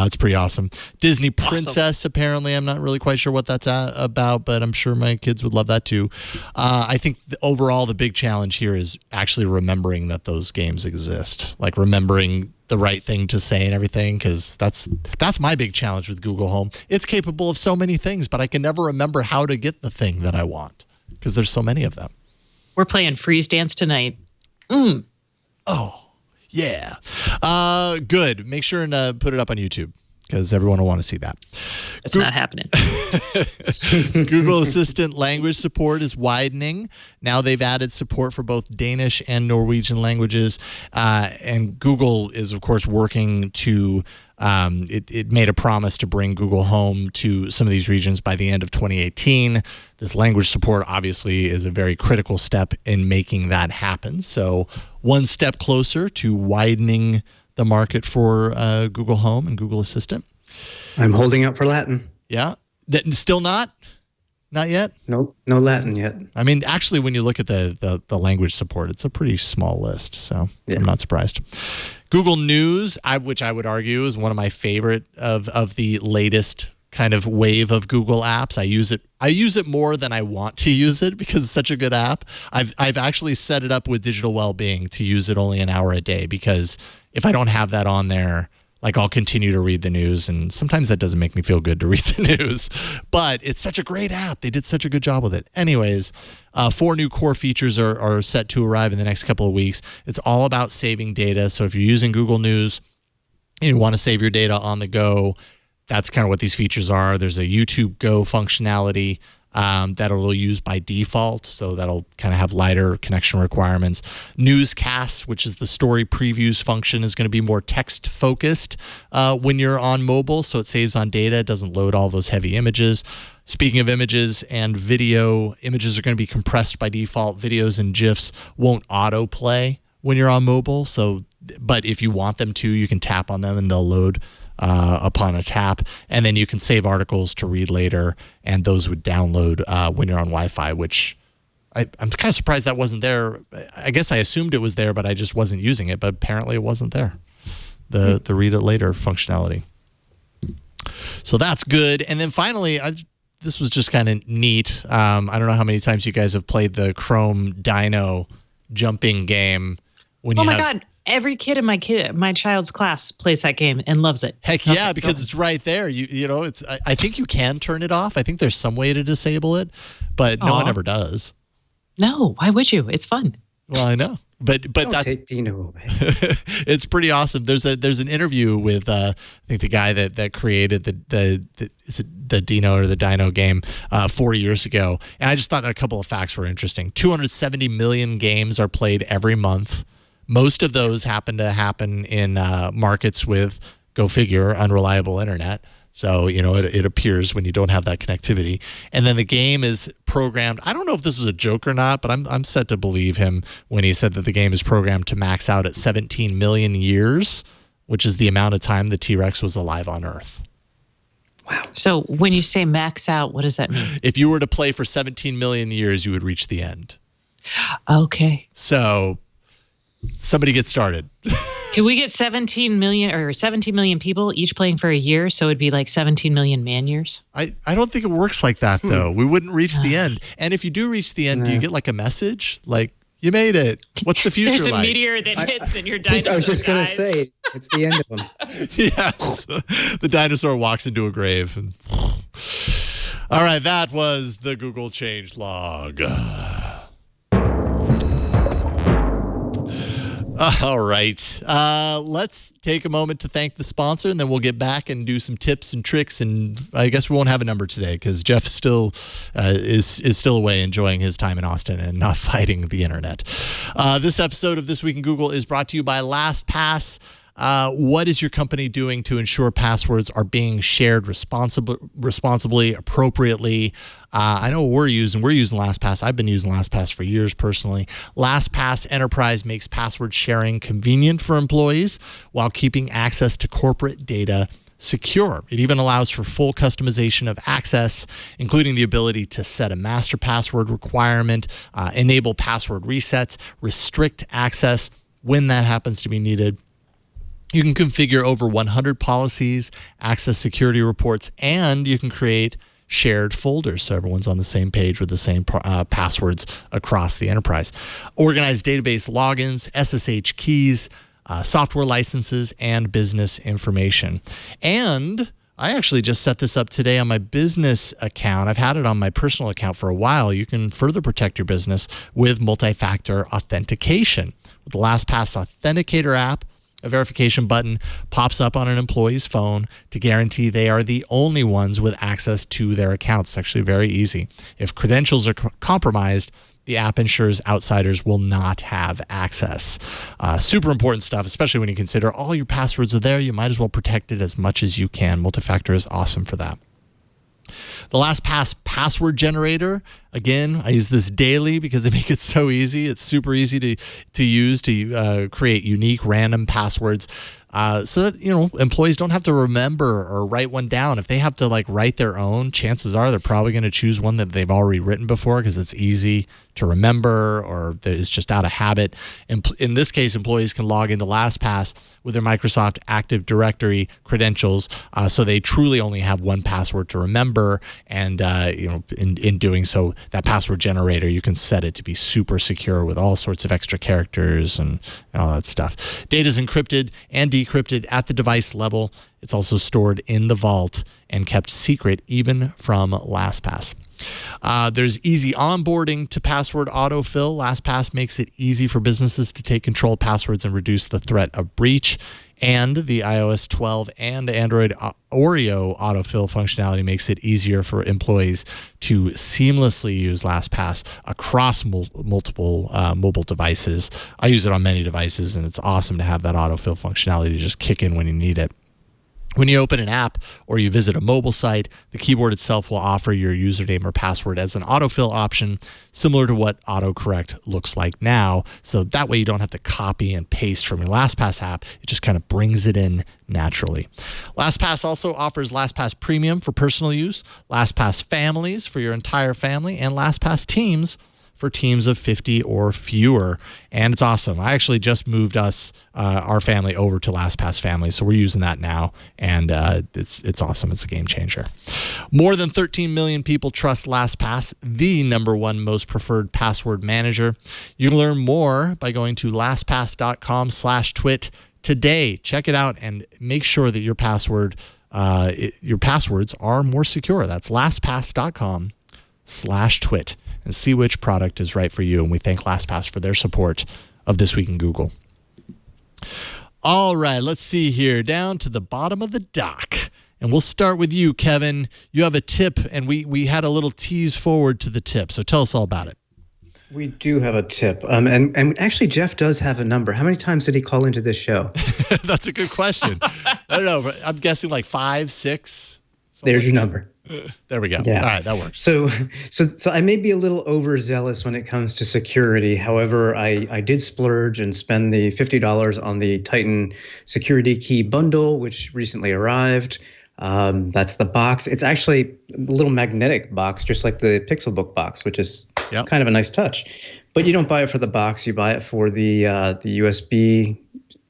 it's pretty awesome. Disney Princess, apparently. I'm not really quite sure what that's about, but I'm sure my kids would love that too. I think overall the big challenge here is actually remembering that those games exist, like remembering the right thing to say and everything, because that's my big challenge with Google Home. It's capable of so many things, but I can never remember how to get the thing that I want because there's so many of them. We're playing Freeze Dance tonight. Oh, yeah. Good. Make sure and put it up on YouTube because everyone will want to see that. It's not happening. Google Assistant language support is widening. Now they've added support for both Danish and Norwegian languages. And Google is, of course, working to it made a promise to bring Google Home to some of these regions by the end of 2018. This language support obviously is a very critical step in making that happen. So one step closer to widening the market for Google Home and Google Assistant. I'm holding out for Latin. Yeah. Still not yet? No Latin yet. I mean, actually, when you look at the language support, it's a pretty small list. So yeah. I'm not surprised. Google News, which I would argue is one of my favorite of the latest kind of wave of Google apps. I use it more than I want to use it because it's such a good app. I've actually set it up with digital well-being to use it only an hour a day, because if I don't have that on there, like, I'll continue to read the news, and sometimes that doesn't make me feel good to read the news. But it's such a great app. They did such a good job with it. Anyways, 4 new core features are set to arrive in the next couple of weeks. It's all about saving data. So if you're using Google News and you want to save your data on the go, that's kind of what these features are. There's a YouTube Go functionality that it'll use by default, so that'll kind of have lighter connection requirements. Newscasts, which is the story previews function, is going to be more text focused when you're on mobile, so it saves on data. It doesn't load all those heavy images. Speaking of images and video, images are going to be compressed by default. Videos and GIFs won't autoplay when you're on mobile, but if you want them to, you can tap on them and they'll load upon a tap, and then you can save articles to read later, and those would download when you're on Wi-Fi, which I'm kind of surprised that wasn't there. I guess I assumed it was there, but I just wasn't using it, but apparently it wasn't there, the read it later functionality. So that's good. And then finally, this was just kind of neat. I don't know how many times you guys have played the Chrome Dino jumping game. Oh my God. Every kid in my child's class plays that game and loves it. Heck yeah, because it's right there. You know, it's. I think you can turn it off. I think there's some way to disable it, but no one ever does. No, why would you? It's fun. Well, I know, but that's take Dino away. It's pretty awesome. There's an interview with I think the guy that created the Dino or the Dino game 4 years ago, and I just thought that a couple of facts were interesting. 270 million games are played every month. Most of those happen in markets with, go figure, unreliable internet. So, you know, it appears when you don't have that connectivity. And then the game is programmed. I don't know if this was a joke or not, but I'm set to believe him when he said that the game is programmed to max out at 17 million years, which is the amount of time the T-Rex was alive on Earth. Wow. So when you say max out, what does that mean? If you were to play for 17 million years, you would reach the end. Okay. So somebody get started. Can we get 17 million people each playing for a year? So it'd be like 17 million man years? I don't think it works like that, though. We wouldn't reach the end. And if you do reach the end, do you get like a message? Like, you made it. What's the future like? There's a meteor that hits and your dinosaur I was just going to dies. say, it's the end of them. Yes. The dinosaur walks into a grave. All right, that was the Google change log. All right. Let's take a moment to thank the sponsor, and then we'll get back and do some tips and tricks. And I guess we won't have a number today because Jeff still is still away enjoying his time in Austin and not fighting the internet. This episode of This Week in Google is brought to you by LastPass. What is your company doing to ensure passwords are being shared responsibly, appropriately? I know what we're using LastPass. I've been using LastPass for years personally. LastPass Enterprise makes password sharing convenient for employees while keeping access to corporate data secure. It even allows for full customization of access, including the ability to set a master password requirement, enable password resets, restrict access when that happens to be needed. You can configure over 100 policies, access security reports, and you can create shared folders so everyone's on the same page with the same passwords across the enterprise. Organize database logins, SSH keys, software licenses, and business information. And I actually just set this up today on my business account. I've had it on my personal account for a while. You can further protect your business with multi-factor authentication. With the LastPass Authenticator app, a verification button pops up on an employee's phone to guarantee they are the only ones with access to their accounts. It's actually very easy. If credentials are compromised, the app ensures outsiders will not have access. Super important stuff, especially when you consider all your passwords are there. You might as well protect it as much as you can. Multi-factor is awesome for that. The LastPass password generator, again, I use this daily because they make it so easy. It's super easy to use to create unique random passwords so that, employees don't have to remember or write one down. If they have to write their own, chances are they're probably going to choose one that they've already written before because it's easy to remember or it's just out of habit. In this case, employees can log into LastPass with their Microsoft Active Directory credentials, so they truly only have one password to remember. And in doing so, that password generator, you can set it to be super secure with all sorts of extra characters and all that stuff. Data is encrypted and decrypted at the device level. It's also stored in the vault and kept secret even from LastPass. There's easy onboarding to password autofill. LastPass makes it easy for businesses to take control of passwords and reduce the threat of breach. And the iOS 12 and Android Oreo autofill functionality makes it easier for employees to seamlessly use LastPass across multiple mobile devices. I use it on many devices, and it's awesome to have that autofill functionality to just kick in when you need it. When you open an app or you visit a mobile site, the keyboard itself will offer your username or password as an autofill option, similar to what autocorrect looks like now. So that way you don't have to copy and paste from your LastPass app. It just kind of brings it in naturally. LastPass also offers LastPass Premium for personal use, LastPass Families for your entire family, and LastPass Teams for teams of 50 or fewer. And it's awesome. I actually just moved our family over to LastPass Family, so we're using that now, and it's awesome. It's a game changer. More than 13 million people trust LastPass, the #1 most preferred password manager. You can learn more by going to lastpass.com/twit today. Check it out and make sure that your passwords are more secure. That's lastpass.com/twit. And see which product is right for you. And we thank LastPass for their support of This Week in Google. All right, let's see here. Down to the bottom of the dock. And we'll start with you, Kevin. You have a tip, and we had a little tease forward to the tip. So tell us all about it. We do have a tip. And actually, Jeff does have a number. How many times did he call into this show? That's a good question. I don't know. But I'm guessing 5, 6. There's your number. There we go. Yeah. All right, that works. So I may be a little overzealous when it comes to security. However, I did splurge and spend the $50 on the Titan Security Key Bundle, which recently arrived. That's the box. It's actually a little magnetic box, just like the Pixelbook box, which is kind of a nice touch. But you don't buy it for the box. You buy it for the USB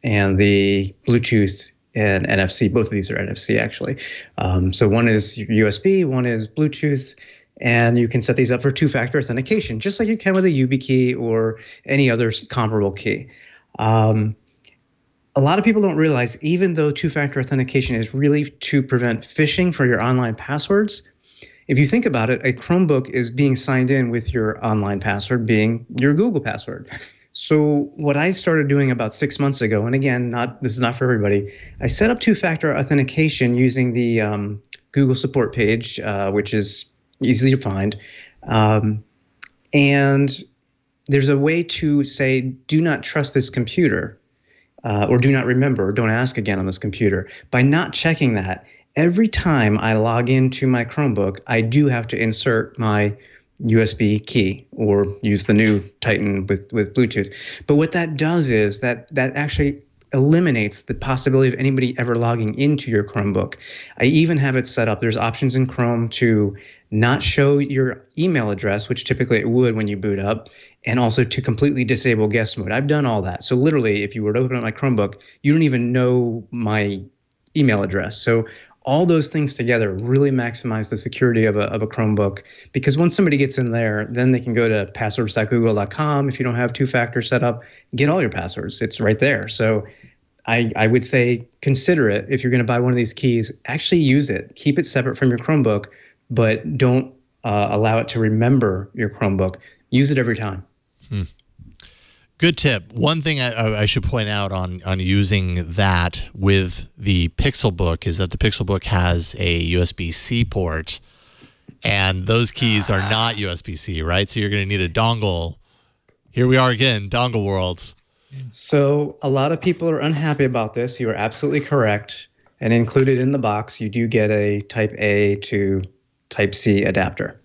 and the Bluetooth and NFC. Both of these are NFC, actually. So one is USB, one is Bluetooth, and you can set these up for two-factor authentication, just like you can with a YubiKey or any other comparable key. A lot of people don't realize, even though two-factor authentication is really to prevent phishing for your online passwords, if you think about it, a Chromebook is being signed in with your online password being your Google password. So what I started doing about 6 months ago, and again, this is not for everybody, I set up two-factor authentication using the Google support page, which is easy to find. And there's a way to say, do not trust this computer, or do not remember, or don't ask again on this computer. By not checking that, every time I log into my Chromebook, I do have to insert my USB key or use the new Titan with Bluetooth. But what that does is that actually eliminates the possibility of anybody ever logging into your Chromebook. I even have it set up. There's options in Chrome to not show your email address, which typically it would when you boot up, and also to completely disable guest mode. I've done all that. So literally, if you were to open up my Chromebook, you don't even know my email address. So all those things together really maximize the security of a Chromebook, because once somebody gets in there, then they can go to passwords.google.com. If you don't have two-factor set up, get all your passwords. It's right there. So I would say consider it. If you're going to buy one of these keys, actually use it. Keep it separate from your Chromebook, but don't allow it to remember your Chromebook. Use it every time. Good tip. One thing I should point out on using that with the Pixelbook is that the Pixelbook has a USB-C port, and those keys are not USB-C, right? So you're going to need a dongle. Here we are again, dongle world. So a lot of people are unhappy about this. You are absolutely correct. And included in the box, you do get a Type A to Type C adapter.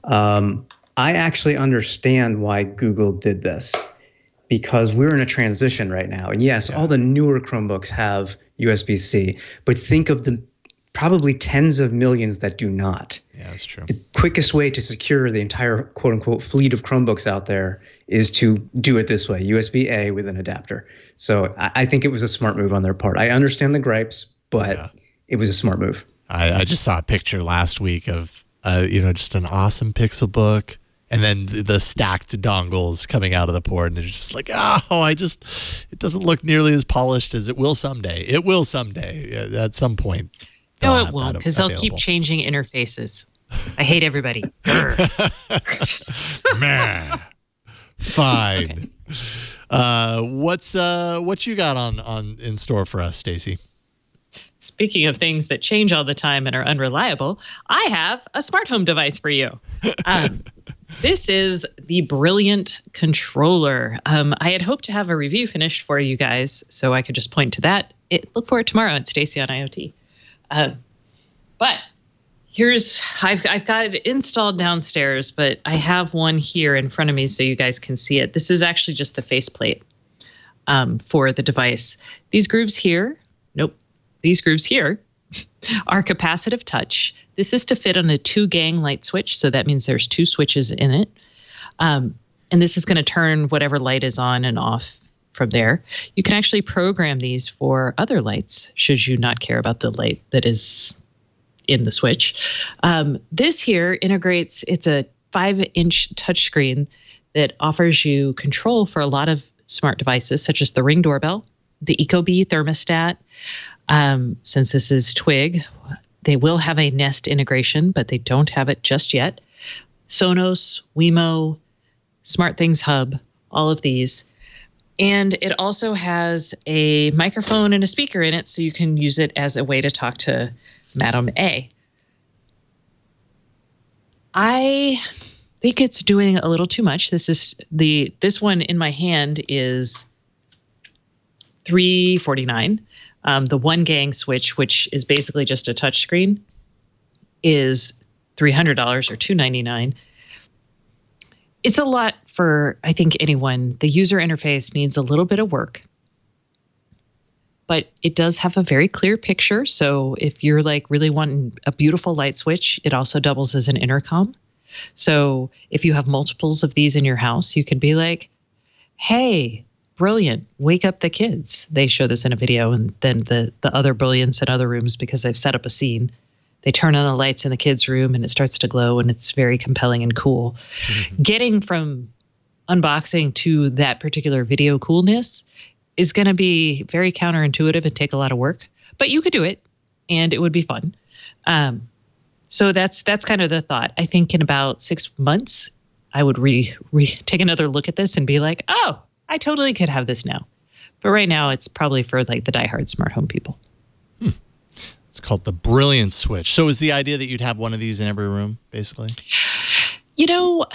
I actually understand why Google did this, because we're in a transition right now. And yes, all the newer Chromebooks have USB-C, but think of the probably tens of millions that do not. Yeah, that's true. The quickest way to secure the entire quote unquote fleet of Chromebooks out there is to do it this way, USB-A with an adapter. So I think it was a smart move on their part. I understand the gripes, but it was a smart move. I just saw a picture last week of, just an awesome Pixelbook, and then the stacked dongles coming out of the port, and it's just like, it doesn't look nearly as polished as it will someday. It will someday at some point. No, it won't, because they'll keep changing interfaces. I hate everybody. Fine. Okay. What you got on in store for us, Stacey? Speaking of things that change all the time and are unreliable, I have a smart home device for you. This is the Brilliant controller. I had hoped to have a review finished for you guys, so I could just point to that. Look for it tomorrow at Stacey on IoT. But I've got it installed downstairs, but I have one here in front of me so you guys can see it. This is actually just the faceplate for the device. These grooves here are capacitive touch. This is to fit on a 2-gang light switch, so that means there's 2 switches in it. And this is going to turn whatever light is on and off from there. You can actually program these for other lights, should you not care about the light that is in the switch. This here integrates, it's a 5-inch touchscreen that offers you control for a lot of smart devices, such as the Ring doorbell, the Ecobee thermostat. Since this is Twig, they will have a Nest integration, but they don't have it just yet. Sonos, Wemo, SmartThings Hub, all of these. And it also has a microphone and a speaker in it, so you can use it as a way to talk to Madam A. I think it's doing a little too much. This one in my hand is $349. The 1-gang switch, which is basically just a touch screen, is $300 or $299. It's a lot for, I think, anyone. The user interface needs a little bit of work, but it does have a very clear picture. So if you're like really wanting a beautiful light switch, it also doubles as an intercom. So if you have multiples of these in your house, you can be like, hey, Brilliant, wake up the kids. They show this in a video, and then the other Brilliants in other rooms, because they've set up a scene. They turn on the lights in the kids' room, and it starts to glow, and it's very compelling and cool. Getting from unboxing to that particular video coolness is going to be very counterintuitive and take a lot of work, but you could do it, and it would be fun. So that's kind of the thought. I think in about 6 months, I would take another look at this and be like, oh, I totally could have this now. But right now, it's probably for like the diehard smart home people. It's called the Brilliant Switch. So is the idea that you'd have one of these in every room, basically? You don't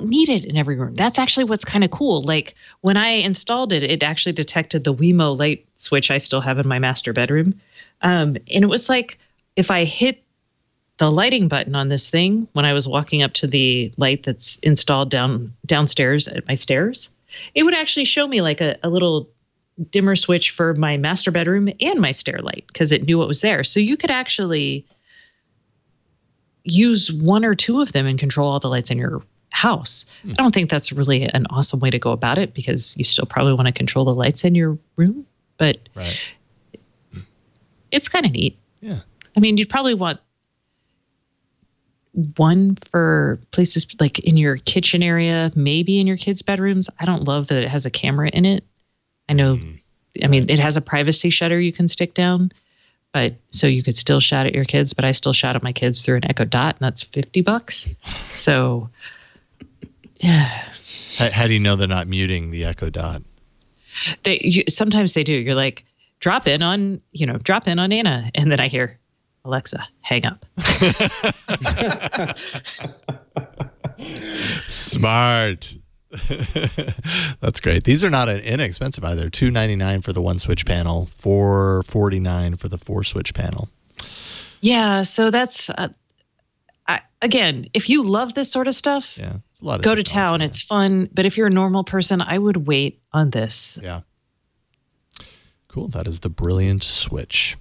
need it in every room. That's actually what's kind of cool. Like when I installed it, it actually detected the Wemo light switch I still have in my master bedroom. And it was like if I hit the lighting button on this thing when I was walking up to the light that's installed downstairs at my stairs, it would actually show me like a little dimmer switch for my master bedroom and my stair light, because it knew what was there. So you could actually use one or two of them and control all the lights in your house. I don't think that's really an awesome way to go about it because you still probably want to control the lights in your room, but it's kind of neat. Yeah. I mean, you'd probably want one for places like in your kitchen area, maybe in your kids' bedrooms. I don't love that it has a camera in it. I know, I mean, it has a privacy shutter you can stick down, but so you could still shout at your kids, but I still shout at my kids through an Echo Dot, and that's $50. So, yeah. How do you know they're not muting the Echo Dot? Sometimes they do. You're like, drop in on Anna. And then I hear, Alexa, hang up. Smart. That's great. These are not inexpensive either. $299 for the 1-switch panel, $449 for the 4-switch panel. Yeah, so that's again, if you love this sort of stuff, it's a lot of go to town. It's fun. But if you're a normal person, I would wait on this. Yeah. Cool. That is the Brilliant Switch.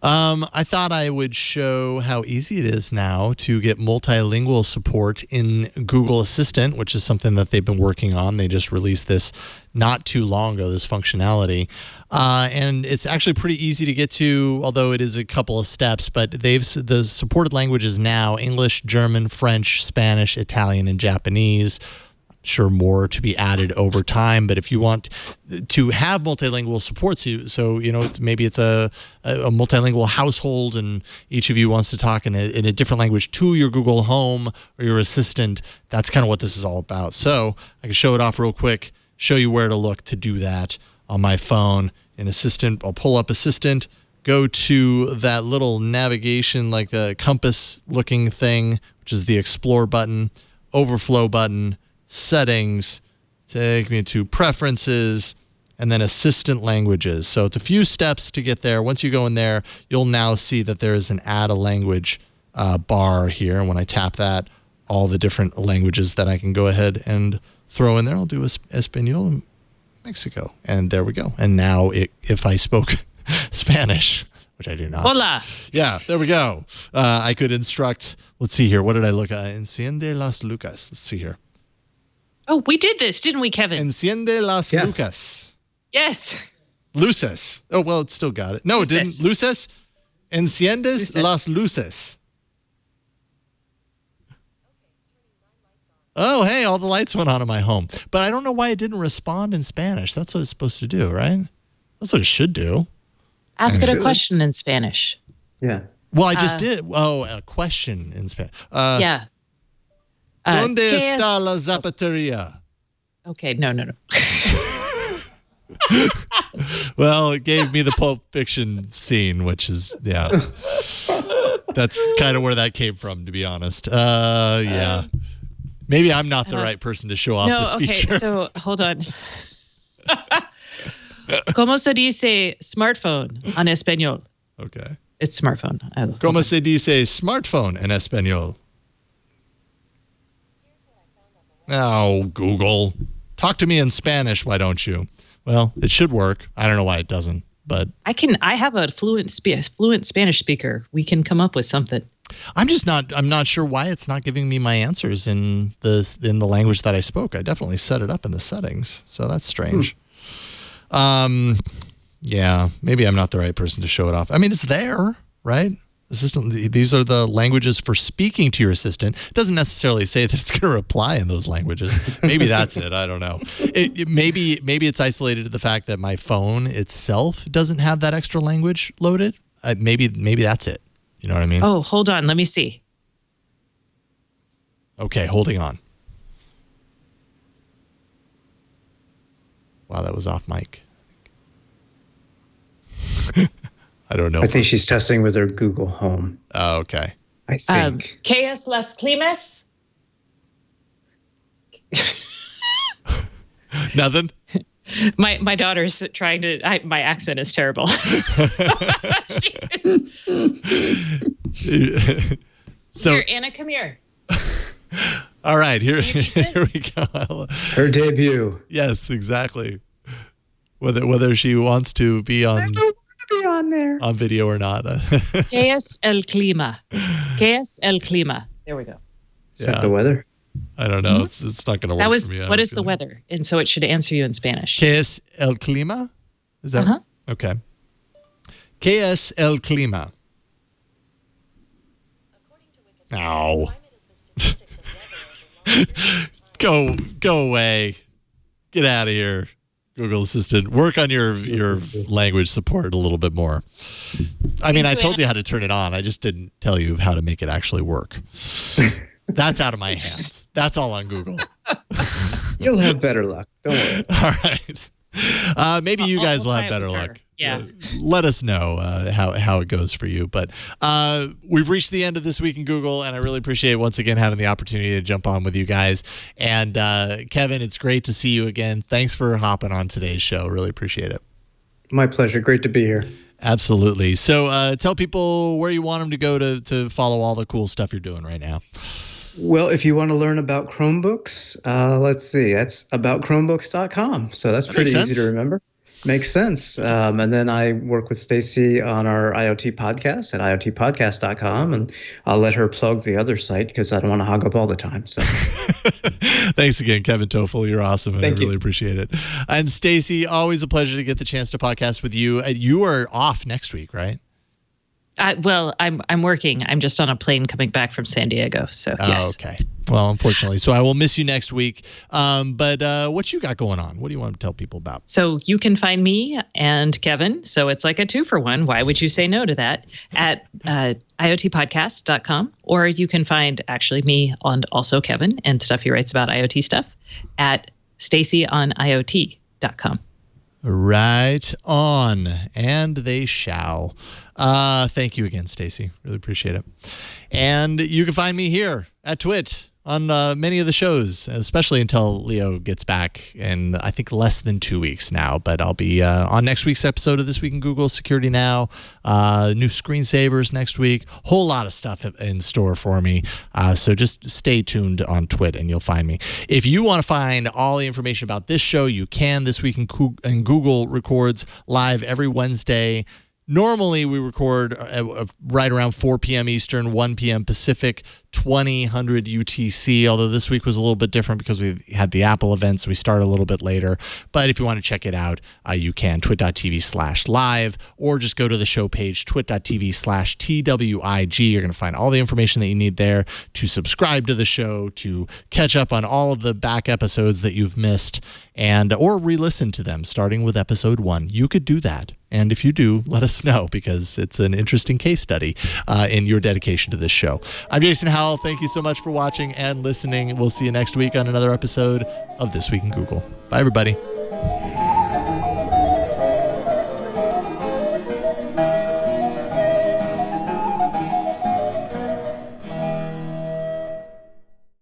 I thought I would show how easy it is now to get multilingual support in Google Assistant, which is something that they've been working on. They just released this not too long ago, this functionality. And it's actually pretty easy to get to, although it is a couple of steps. But the supported languages now, English, German, French, Spanish, Italian, and Japanese. Sure, more to be added over time, but if you want to have multilingual support, so maybe it's a multilingual household, and each of you wants to talk in a different language to your Google Home or your Assistant. That's kind of what this is all about. So I can show it off real quick, show you where to look to do that on my phone. In Assistant, I'll pull up Assistant, go to that little navigation, like the compass-looking thing, which is the Explore button, Overflow button, Settings, take me to Preferences, and then Assistant Languages. So it's a few steps to get there. Once you go in there, you'll now see that there is an Add a Language bar here. And when I tap that, all the different languages that I can go ahead and throw in there. I'll do Espanol, Mexico. And there we go. And now if I spoke Spanish, which I do not. Hola. Yeah, there we go. I could instruct, let's see here. What did I look at? Enciende las lucas. Let's see here. Oh, we did this, didn't we, Kevin? Enciende las lucas. Yes. Luces. Oh, well, it still got it. No, it didn't. Luces. Enciendes las luces. Oh, hey, all the lights went on in my home. But I don't know why it didn't respond in Spanish. That's what it's supposed to do, right? That's what it should do. Ask it a question in Spanish. Yeah. Well, I just did. Oh, a question in Spanish. Yeah. ¿Dónde está la zapatería? Okay, no. Well, it gave me the Pulp Fiction scene, which is, that's kind of where that came from, to be honest. Yeah. Maybe I'm not the right person to show off this feature. Okay, so hold on. ¿Cómo se dice smartphone en español? Okay. It's smartphone. ¿Cómo se dice smartphone en español? Oh, Google. Talk to me in Spanish, why don't you? Well, it should work. I don't know why it doesn't, but I have a fluent Spanish speaker. We can come up with something. I'm not sure why it's not giving me my answers in the language that I spoke. I definitely set it up in the settings, so that's strange. Yeah, maybe I'm not the right person to show it off. I mean, it's there, right? Assistant, these are the languages for speaking to your assistant. It doesn't necessarily say that it's going to reply in those languages. Maybe that's it. I don't know. Maybe it's isolated to the fact that my phone itself doesn't have that extra language loaded. Maybe that's it. You know what I mean? Oh, hold on. Let me see. Okay, holding on. Wow, that was off mic. I don't know. I think she's testing with her Google Home. Oh, okay. I think. ¿Qué es las climas? Nothing? My daughter's trying to. My accent is terrible. So, here, Anna, come here. All right, here we go. Her debut. Yes, exactly. Whether she wants to be on. I don't want to be on there. On video or not. ¿Qué es el clima? ¿Qué es el clima? There we go. Is that the weather? I don't know. It's not going to work That was for me. what is the weather, and so it should answer you in Spanish. ¿Qué es el clima? Is that okay? ¿Qué es el clima? Ow. Go away. Get out of here, Google Assistant. Work on your language support a little bit more. I mean, I told you how to turn it on. I just didn't tell you how to make it actually work. That's out of my hands. That's all on Google. You'll have better luck. Don't worry. All right. Maybe you guys will have better luck. Yeah. Let us know how it goes for you. But we've reached the end of This Week in Google, and I really appreciate once again having the opportunity to jump on with you guys. And Kevin, it's great to see you again. Thanks for hopping on today's show. Really appreciate it. My pleasure. Great to be here. Absolutely. So tell people where you want them to go to follow all the cool stuff you're doing right now. Well, if you want to learn about Chromebooks, let's see. That's aboutchromebooks.com. So that's pretty easy to remember. Makes sense. And then I work with Stacey on our IoT podcast at iotpodcast.com, and I'll let her plug the other site because I don't want to hog up all the time. So thanks again, Kevin Tofel. You're awesome. And I really appreciate it. And Stacey, always a pleasure to get the chance to podcast with you. You are off next week, right? Well, I'm working. I'm just on a plane coming back from San Diego. So yes. Okay. Well, unfortunately, so I will miss you next week. But what you got going on? What do you want to tell people about? So you can find me and Kevin. So it's like a 2-for-1. Why would you say no to that? At iotpodcast.com, or you can find actually me and also Kevin and stuff he writes about IoT stuff at staceyoniot.com. Right on, and they shall. Thank you again, Stacey. Really appreciate it. And you can find me here at Twit on many of the shows, especially until Leo gets back in, I think, less than 2 weeks now. But I'll be on next week's episode of This Week in Google, Security Now, new screensavers next week, whole lot of stuff in store for me. So just stay tuned on Twit and you'll find me. If you want to find all the information about this show, you can. This Week in Google records live every Wednesday. Normally, we record right around 4 p.m. Eastern, 1 p.m. Pacific, 2000 UTC, although this week was a little bit different because we had the Apple event, so we started a little bit later. But if you want to check it out, you can, twit.tv/live, or just go to the show page, twit.tv/TWIG. You're going to find all the information that you need there to subscribe to the show, to catch up on all of the back episodes that you've missed, or re-listen to them, starting with episode 1. You could do that. And if you do, let us know, because it's an interesting case study in your dedication to this show. I'm Jason Howell. Thank you so much for watching and listening. We'll see you next week on another episode of This Week in Google. Bye, everybody.